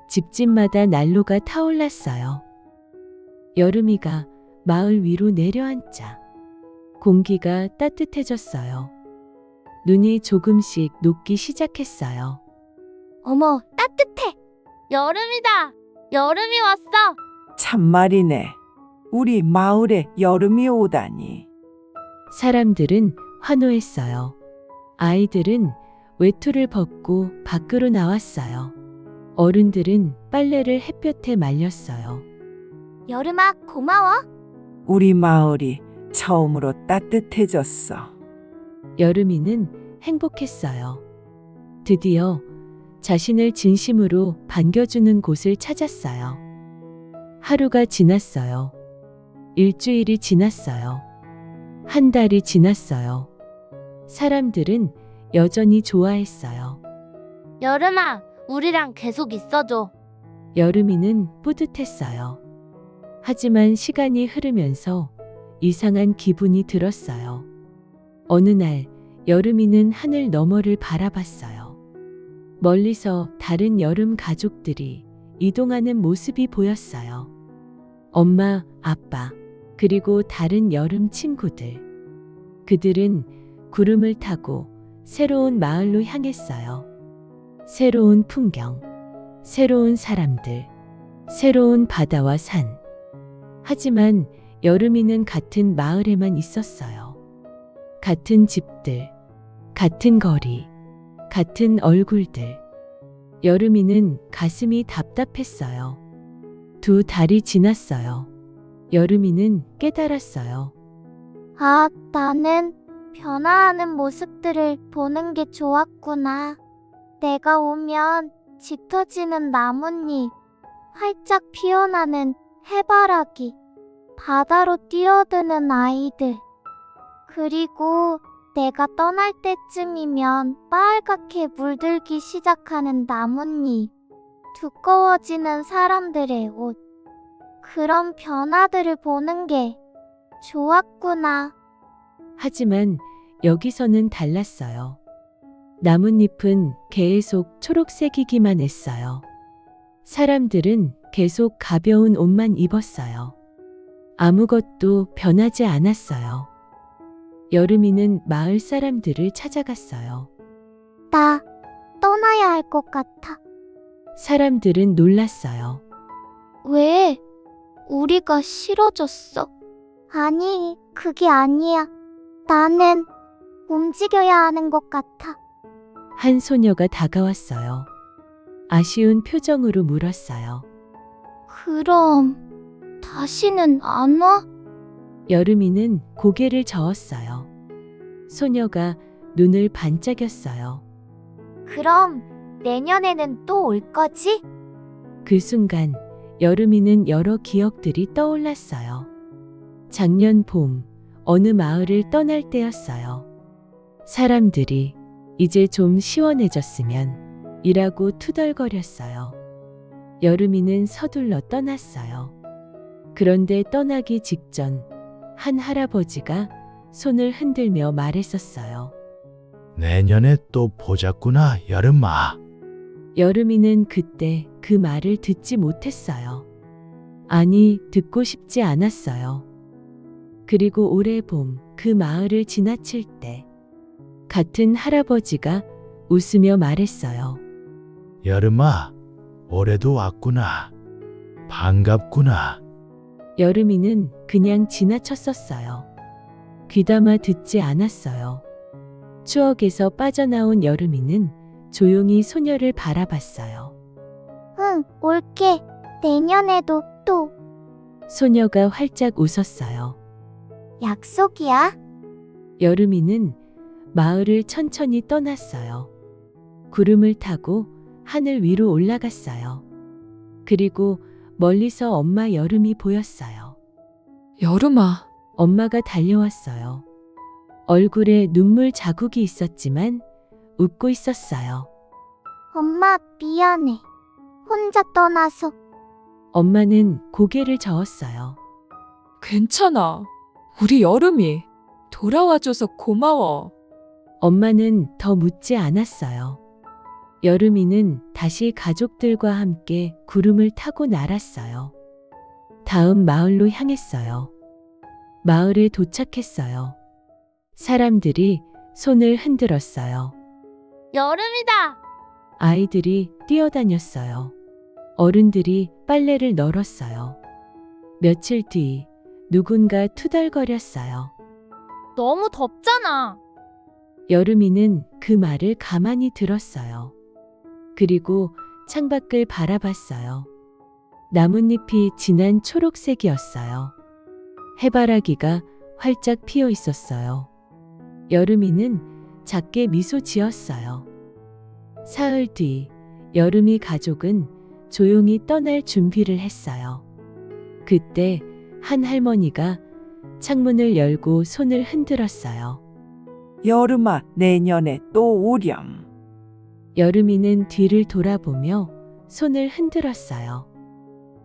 집집마다 난로가 타올랐어요. 여름이가 마을 위로 내려앉자 공기가 따뜻해졌어요. 눈이 조금씩 녹기 시작했어요. 어머, 따뜻해. 여름이다. 여름이 왔어. 참말이네. 우리 마을에 여름이 오다니. 사람들은 환호했어요. 아이들은 외투를 벗고 밖으로 나왔어요. 어른들은 빨래를 햇볕에 말렸어요. 여름아, 고마워. 우리 마을이 처음으로 따뜻해졌어. 여름이는 행복했어요. 드디어 자신을 진심으로 반겨주는 곳을 찾았어요. 하루가 지났어요. 일주일이 지났어요. 한 달이 지났어요. 사람들은 여전히 좋아했어요. 여름아, 우리랑 계속 있어줘. 여름이는 뿌듯했어요. 하지만 시간이 흐르면서 이상한 기분이 들었어요. 어느 날 여름이는 하늘 너머를 바라봤어요. 멀리서 다른 여름 가족들이 이동하는 모습이 보였어요. 엄마, 아빠, 그리고 다른 여름 친구들. 그들은 구름을 타고 새로운 마을로 향했어요. 새로운 풍경, 새로운 사람들, 새로운 바다와 산. 하지만 여름이는 같은 마을에만 있었어요. 같은 집들, 같은 거리, 같은 얼굴들. 여름이는 가슴이 답답했어요. 2달이 지났어요. 여름이는 깨달았어요. 아, 나는 변화하는 모습들을 보는 게 좋았구나. 내가 오면 짙어지는 나뭇잎, 활짝 피어나는 해바라기, 바다로 뛰어드는 아이들. 그리고 내가 떠날 때쯤이면 빨갛게 물들기 시작하는 나뭇잎, 두꺼워지는 사람들의 옷. 그런 변화들을 보는 게 좋았구나. 하지만 여기서는 달랐어요. 나뭇잎은 계속 초록색이기만 했어요. 사람들은 계속 가벼운 옷만 입었어요. 아무것도 변하지 않았어요. 여름이는 마을 사람들을 찾아갔어요. 나 떠나야 할 것 같아. 사람들은 놀랐어요. 왜? 우리가 싫어졌어? 아니, 그게 아니야. 나는 움직여야 하는 것 같아. 한 소녀가 다가왔어요. 아쉬운 표정으로 물었어요. 그럼 다시는 안 와? 여름이는 고개를 저었어요. 소녀가 눈을 반짝였어요. 그럼 내년에는 또 올 거지? 그 순간 여름이는 여러 기억들이 떠올랐어요. 작년 봄, 어느 마을을 떠날 때였어요. 사람들이 이제 좀 시원해졌으면 이라고 투덜거렸어요. 여름이는 서둘러 떠났어요. 그런데 떠나기 직전 한 할아버지가 손을 흔들며 말했었어요. 내년에 또 보자꾸나, 여름아. 여름이는 그때 그 말을 듣지 못했어요. 아니, 듣고 싶지 않았어요. 그리고 올해 봄 그 마을을 지나칠 때 같은 할아버지가 웃으며 말했어요. 여름아, 올해도 왔구나. 반갑구나. 여름이는 그냥 지나쳤었어요. 귀담아 듣지 않았어요. 추억에서 빠져나온 여름이는 조용히 소녀를 바라봤어요. 응, 올게. 내년에도 또. 소녀가 활짝 웃었어요. 약속이야. 여름이는 마을을 천천히 떠났어요. 구름을 타고 하늘 위로 올라갔어요. 그리고 멀리서 엄마 여름이 보였어요. 여름아, 엄마가 달려왔어요. 얼굴에 눈물 자국이 있었지만 웃고 있었어요. 엄마, 미안해. 혼자 떠나서. 엄마는 고개를 저었어요. 괜찮아. 우리 여름이 돌아와줘서 고마워. 엄마는 더 묻지 않았어요. 여름이는 다시 가족들과 함께 구름을 타고 날았어요. 다음 마을로 향했어요. 마을에 도착했어요. 사람들이 손을 흔들었어요. 여름이다. 아이들이 뛰어다녔어요. 어른들이 빨래를 널었어요. 며칠 뒤 누군가 투덜거렸어요. 너무 덥잖아. 여름이는 그 말을 가만히 들었어요. 그리고 창밖을 바라봤어요. 나뭇잎이 진한 초록색이었어요. 해바라기가 활짝 피어 있었어요. 여름이는 작게 미소 지었어요. 사흘 뒤 여름이 가족은 조용히 떠날 준비를 했어요. 그때 한 할머니가 창문을 열고 손을 흔들었어요. 여름아, 내년에 또 오렴. 여름이는 뒤를 돌아보며 손을 흔들었어요.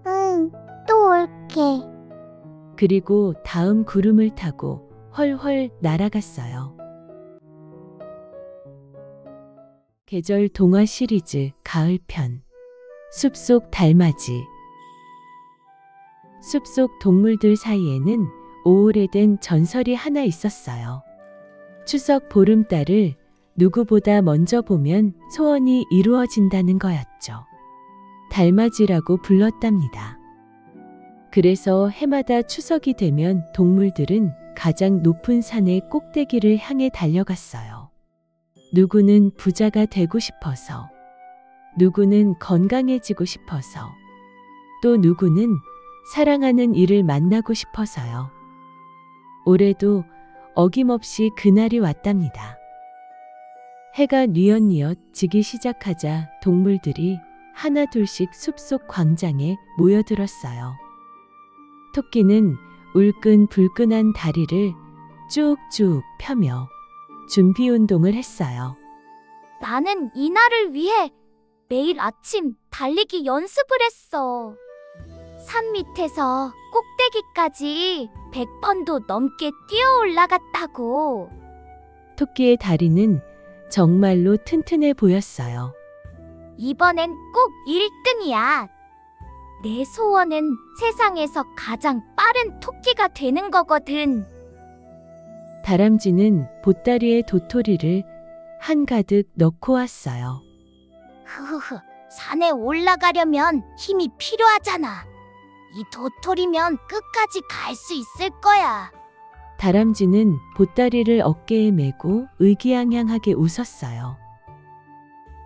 응, 또 올게. 그리고 다음 구름을 타고 헐헐 날아갔어요. 계절 동화 시리즈 가을편 숲속 달맞이. 숲속 동물들 사이에는 오래된 전설이 하나 있었어요. 추석 보름달을 누구보다 먼저 보면 소원이 이루어진다는 거였죠. 달맞이라고 불렀답니다. 그래서 해마다 추석이 되면 동물들은 가장 높은 산의 꼭대기를 향해 달려갔어요. 누구는 부자가 되고 싶어서, 누구는 건강해지고 싶어서, 또 누구는 사랑하는 이를 만나고 싶어서요. 올해도 어김없이 그날이 왔답니다. 해가 뉘엿뉘엿 지기 시작하자 동물들이 하나둘씩 숲속 광장에 모여들었어요. 토끼는 울끈불끈한 다리를 쭉쭉 펴며 준비 운동을 했어요. 나는 이날을 위해 매일 아침 달리기 연습을 했어. 산 밑에서 꼭대기까지 100번도 넘게 뛰어 올라갔다고. 토끼의 다리는 정말로 튼튼해 보였어요. 이번엔 꼭 1등이야. 내 소원은 세상에서 가장 빠른 토끼가 되는 거거든. 다람쥐는 보따리에 도토리를 한가득 넣고 왔어요. 흐흐흐, 산에 올라가려면 힘이 필요하잖아. 이 도토리면 끝까지 갈 수 있을 거야. 다람쥐는 보따리를 어깨에 메고 의기양양하게 웃었어요.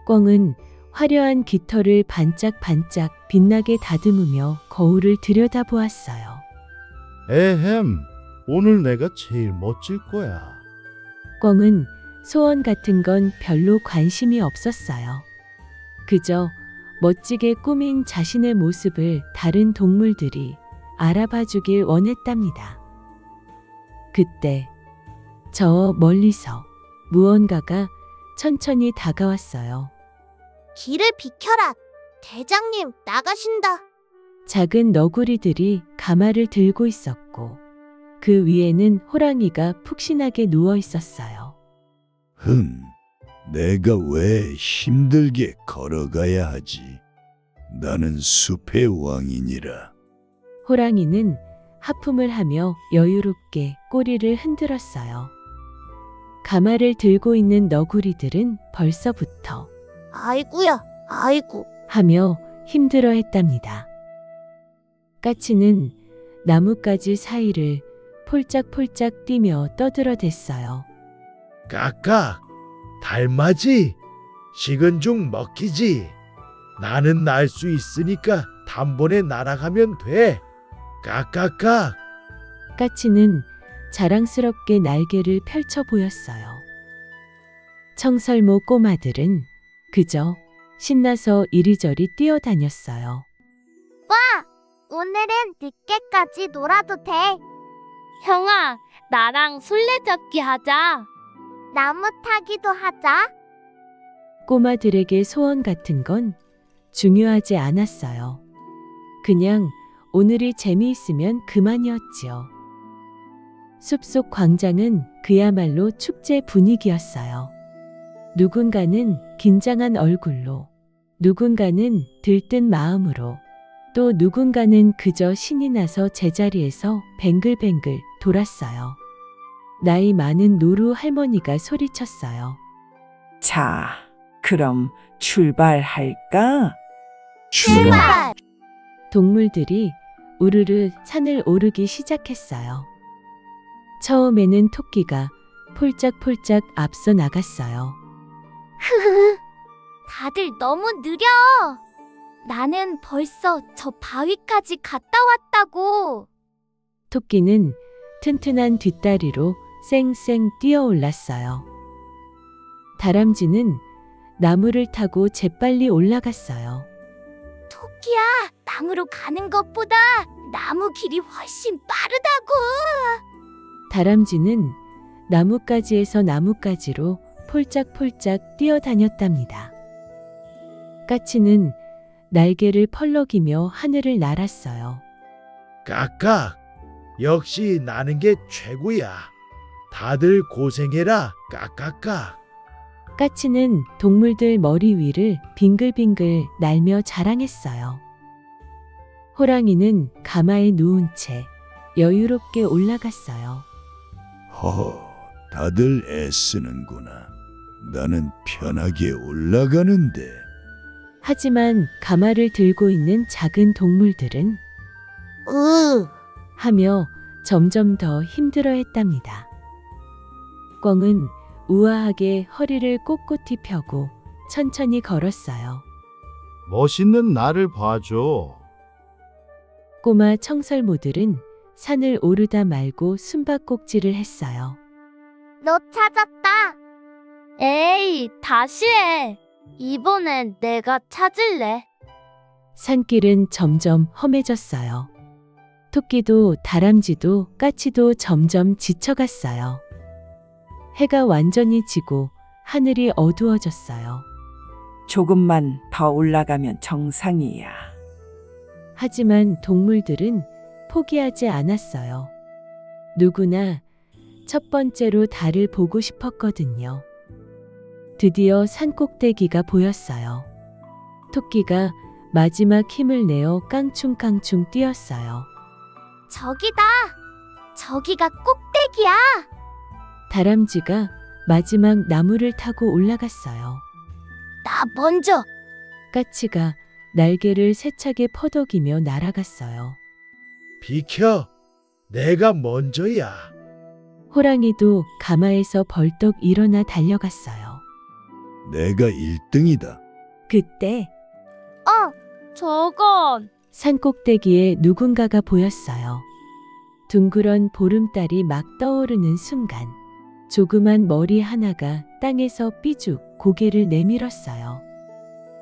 꿩은 화려한 깃털을 반짝반짝 빛나게 다듬으며 거울을 들여다보았어요. 에헴, 오늘 내가 제일 멋질 거야. 꿩은 소원 같은 건 별로 관심이 없었어요. 그저 멋지게 꾸민 자신의 모습을 다른 동물들이 알아봐 주길 원했답니다. 그때 저 멀리서 무언가가 천천히 다가왔어요. 길을 비켜라. 대장님 나가신다. 작은 너구리들이 가마를 들고 있었고 그 위에는 호랑이가 푹신하게 누워 있었어요. 내가 왜 힘들게 걸어가야 하지? 나는 숲의 왕이니라. 호랑이는 하품을 하며 여유롭게 꼬리를 흔들었어요. 가마를 들고 있는 너구리들은 벌써부터 아이고야, 아이고. 하며 힘들어했답니다. 까치는 나뭇가지 사이를 폴짝폴짝 뛰며 떠들어댔어요. 까까, 달맞이, 식은 죽 먹히지. 나는 날 수 있으니까 단번에 날아가면 돼. 까까까. 까치는 자랑스럽게 날개를 펼쳐 보였어요. 청설모 꼬마들은 그저 신나서 이리저리 뛰어다녔어요. 오늘은 늦게까지 놀아도 돼. 형아, 나랑 술래잡기 하자. 나무 타기도 하자. 꼬마들에게 소원 같은 건 중요하지 않았어요. 그냥 오늘이 재미있으면 그만이었지요. 숲속 광장은 그야말로 축제 분위기였어요. 누군가는 긴장한 얼굴로, 누군가는 들뜬 마음으로, 또 누군가는 그저 신이 나서 제자리에서 뱅글뱅글 돌았어요. 나이 많은 노루 할머니가 소리쳤어요. 자, 그럼 출발할까? 출발! 동물들이 우르르 산을 오르기 시작했어요. 처음에는 토끼가 폴짝폴짝 앞서 나갔어요. 흐흐, 다들 너무 느려. 나는 벌써 저 바위까지 갔다 왔다고. 토끼는 튼튼한 뒷다리로 쌩쌩 뛰어올랐어요. 다람쥐는 나무를 타고 재빨리 올라갔어요. 토끼야, 땅으로 가는 것보다 나무 길이 훨씬 빠르다고. 다람쥐는 나뭇가지에서 나뭇가지로 폴짝폴짝 뛰어다녔답니다. 까치는 날개를 펄럭이며 하늘을 날았어요. 까까, 역시 나는 게 최고야. 다들 고생해라, 까까까. 까치는 동물들 머리 위를 빙글빙글 날며 자랑했어요. 호랑이는 가마에 누운 채 여유롭게 올라갔어요. 허허, 다들 애쓰는구나. 나는 편하게 올라가는데. 하지만 가마를 들고 있는 작은 동물들은 하며 점점 더 힘들어했답니다. 꿩은 우아하게 허리를 꼿꼿이 펴고 천천히 걸었어요. 멋있는 나를 봐줘. 꼬마 청설모들은 산을 오르다 말고 숨바꼭질을 했어요. 너 찾았다. 에이, 다시 해. 이번엔 내가 찾을래. 산길은 점점 험해졌어요. 토끼도 다람쥐도 까치도 점점 지쳐갔어요. 해가 완전히 지고 하늘이 어두워졌어요. 조금만 더 올라가면 정상이야. 하지만 동물들은 포기하지 않았어요. 누구나 첫 번째로 달을 보고 싶었거든요. 드디어 산꼭대기가 보였어요. 토끼가 마지막 힘을 내어 깡충깡충 뛰었어요. 저기다. 저기가 꼭대기야. 다람쥐가 마지막 나무를 타고 올라갔어요. 나 먼저. 까치가 날개를 세차게 퍼덕이며 날아갔어요. 비켜. 내가 먼저야. 호랑이도 가마에서 벌떡 일어나 달려갔어요. 내가 1등이다. 그때 저건. 산꼭대기에 누군가가 보였어요. 둥그런 보름달이 막 떠오르는 순간 조그만 머리 하나가 땅에서 삐죽 고개를 내밀었어요.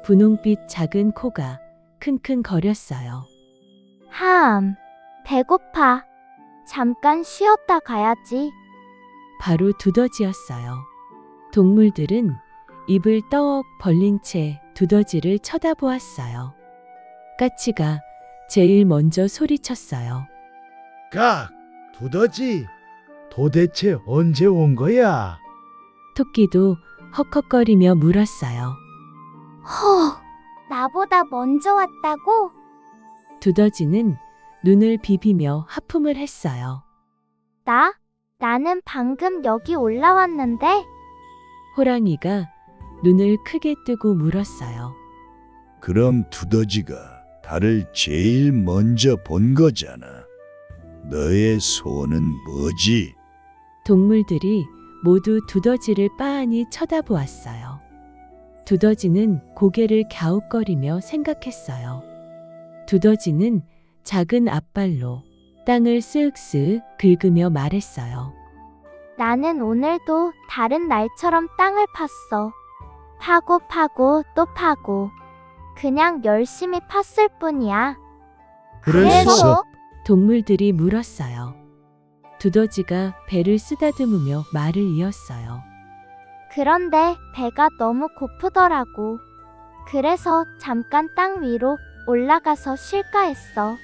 분홍빛 작은 코가 킁킁거렸어요. 배고파. 잠깐 쉬었다 가야지. 바로 두더지였어요. 동물들은 입을 떡 벌린 채 두더지를 쳐다보았어요. 까치가 제일 먼저 소리쳤어요. 깍, 두더지. 도대체 언제 온 거야? 토끼도 헉헉거리며 물었어요. 나보다 먼저 왔다고? 두더지는 눈을 비비며 하품을 했어요. 나는 방금 여기 올라왔는데. 호랑이가 눈을 크게 뜨고 물었어요. 그럼 두더지가 달을 제일 먼저 본 거잖아. 너의 소원은 뭐지? 동물들이 모두 두더지를 빤히 쳐다보았어요. 두더지는 고개를 갸웃거리며 생각했어요. 두더지는 작은 앞발로 땅을 쓱쓱 긁으며 말했어요. 나는 오늘도 다른 날처럼 땅을 팠어. 파고 또 파고. 그냥 열심히 팠을 뿐이야. 그래서 동물들이 물었어요. 두더지가 배를 쓰다듬으며 말을 이었어요. 그런데 배가 너무 고프더라고. 그래서 잠깐 땅 위로 올라가서 쉴까 했어.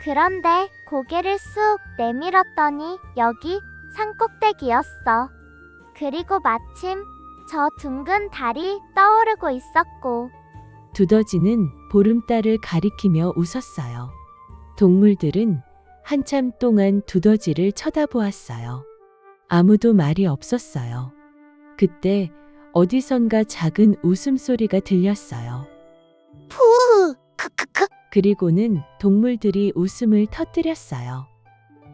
그런데 고개를 쑥 내밀었더니 여기 산꼭대기였어. 그리고 마침 저 둥근 달이 떠오르고 있었고. 두더지는 보름달을 가리키며 웃었어요. 동물들은 한참 동안 두더지를 쳐다보았어요. 아무도 말이 없었어요. 그때 어디선가 작은 웃음소리가 들렸어요. 푸, 크크크. 그리고는 동물들이 웃음을 터뜨렸어요.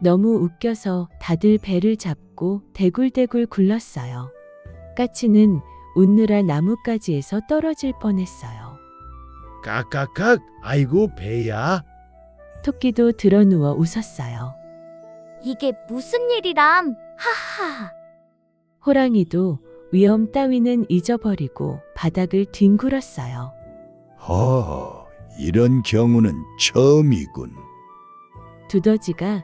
너무 웃겨서 다들 배를 잡고 대굴대굴 굴렀어요. 까치는 웃느라 나뭇가지에서 떨어질 뻔했어요. 깍깍깍, 아이고 배야. 토끼도 드러누워 웃었어요. 이게 무슨 일이람? 하하. 호랑이도 위험 따위는 잊어버리고 바닥을 뒹굴었어요. 허허, 이런 경우는 처음이군. 두더지가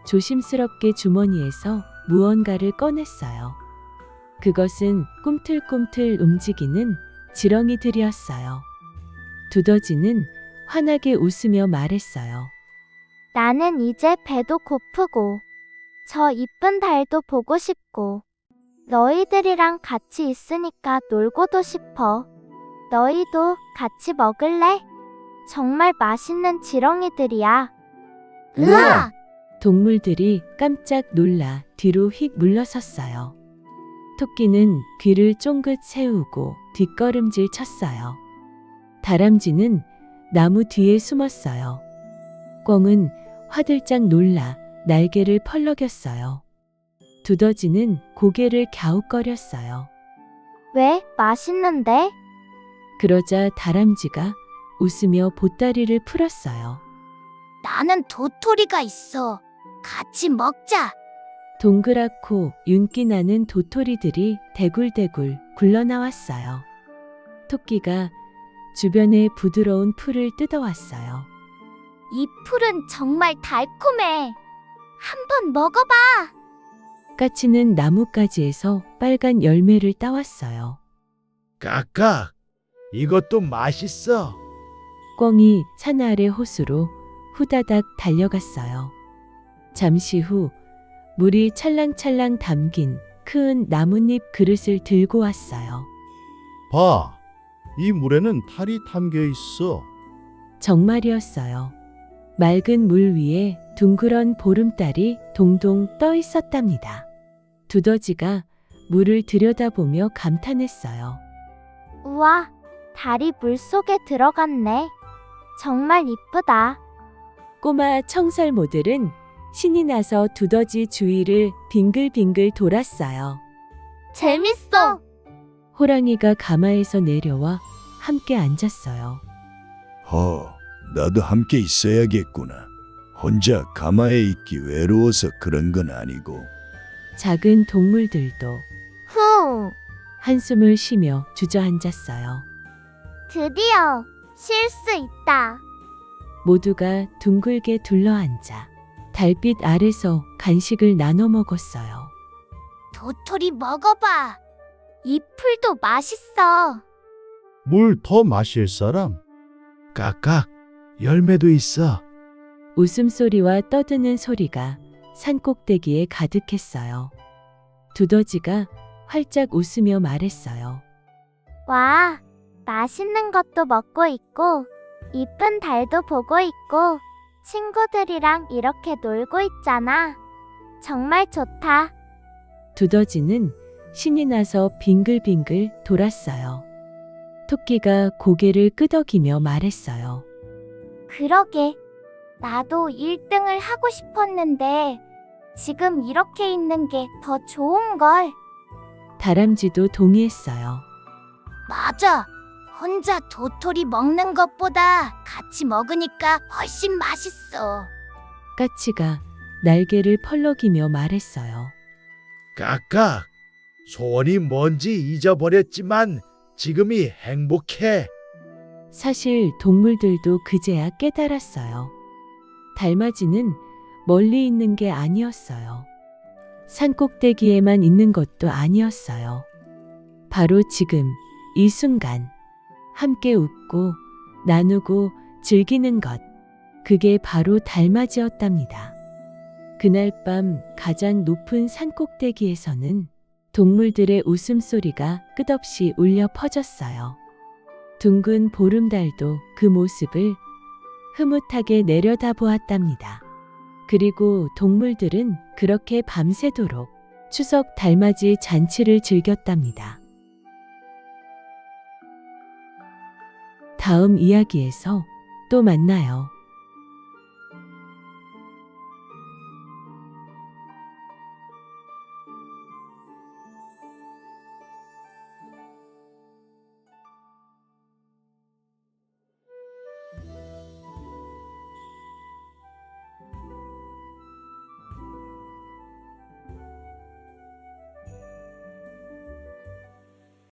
조심스럽게 주머니에서 무언가를 꺼냈어요. 그것은 꿈틀꿈틀 움직이는 지렁이들이었어요. 두더지는 환하게 웃으며 말했어요. 나는 이제 배도 고프고 저 이쁜 달도 보고 싶고 너희들이랑 같이 있으니까 놀고도 싶어. 너희도 같이 먹을래? 정말 맛있는 지렁이들이야. 으아! 동물들이 깜짝 놀라 뒤로 휙 물러섰어요. 토끼는 귀를 쫑긋 세우고 뒷걸음질 쳤어요. 다람쥐는 나무 뒤에 숨었어요. 꿩은 화들짝 놀라 날개를 펄럭였어요. 두더지는 고개를 갸웃거렸어요. 왜? 맛있는데? 그러자 다람쥐가 웃으며 보따리를 풀었어요. 나는 도토리가 있어. 같이 먹자. 동그랗고 윤기 나는 도토리들이 대굴대굴 굴러나왔어요. 토끼가 주변의 부드러운 풀을 뜯어왔어요. 이 풀은 정말 달콤해. 한번 먹어봐. 까치는 나뭇가지에서 빨간 열매를 따왔어요. 깍깍, 이것도 맛있어. 꿩이 산 아래 호수로 후다닥 달려갔어요. 잠시 후 물이 찰랑찰랑 담긴 큰 나뭇잎 그릇을 들고 왔어요. 봐, 이 물에는 탈이 담겨 있어. 정말이었어요. 맑은 물 위에 둥그런 보름달이 동동 떠 있었답니다. 두더지가 물을 들여다보며 감탄했어요. 우와, 달이 물속에 들어갔네. 정말 이쁘다. 꼬마 청설모들은 신이 나서 두더지 주위를 빙글빙글 돌았어요. 재밌어. 호랑이가 가마에서 내려와 함께 앉았어요. 나도 함께 있어야겠구나. 혼자 가마에 있기 외로워서 그런 건 아니고. 작은 동물들도 후, 한숨을 쉬며 주저앉았어요. 드디어 쉴 수 있다. 모두가 둥글게 둘러앉아 달빛 아래서 간식을 나눠 먹었어요. 도토리 먹어봐. 이 풀도 맛있어. 물 더 마실 사람? 깍깍, 열매도 있어. 웃음소리와 떠드는 소리가 산꼭대기에 가득했어요. 두더지가 활짝 웃으며 말했어요. 와, 맛있는 것도 먹고 있고 이쁜 달도 보고 있고 친구들이랑 이렇게 놀고 있잖아. 정말 좋다. 두더지는 신이 나서 빙글빙글 돌았어요. 토끼가 고개를 끄덕이며 말했어요. 그러게. 나도 1등을 하고 싶었는데 지금 이렇게 있는 게 더 좋은걸. 다람쥐도 동의했어요. 맞아. 혼자 도토리 먹는 것보다 같이 먹으니까 훨씬 맛있어. 까치가 날개를 펄럭이며 말했어요. 깍깍, 소원이 뭔지 잊어버렸지만 지금이 행복해. 사실 동물들도 그제야 깨달았어요. 달맞이는 멀리 있는 게 아니었어요. 산꼭대기에만 있는 것도 아니었어요. 바로 지금 이 순간 함께 웃고 나누고 즐기는 것, 그게 바로 달맞이였답니다. 그날 밤 가장 높은 산꼭대기에서는 동물들의 웃음소리가 끝없이 울려 퍼졌어요. 둥근 보름달도 그 모습을 흐뭇하게 내려다보았답니다. 그리고 동물들은 그렇게 밤새도록 추석 달맞이 잔치를 즐겼답니다. 다음 이야기에서 또 만나요.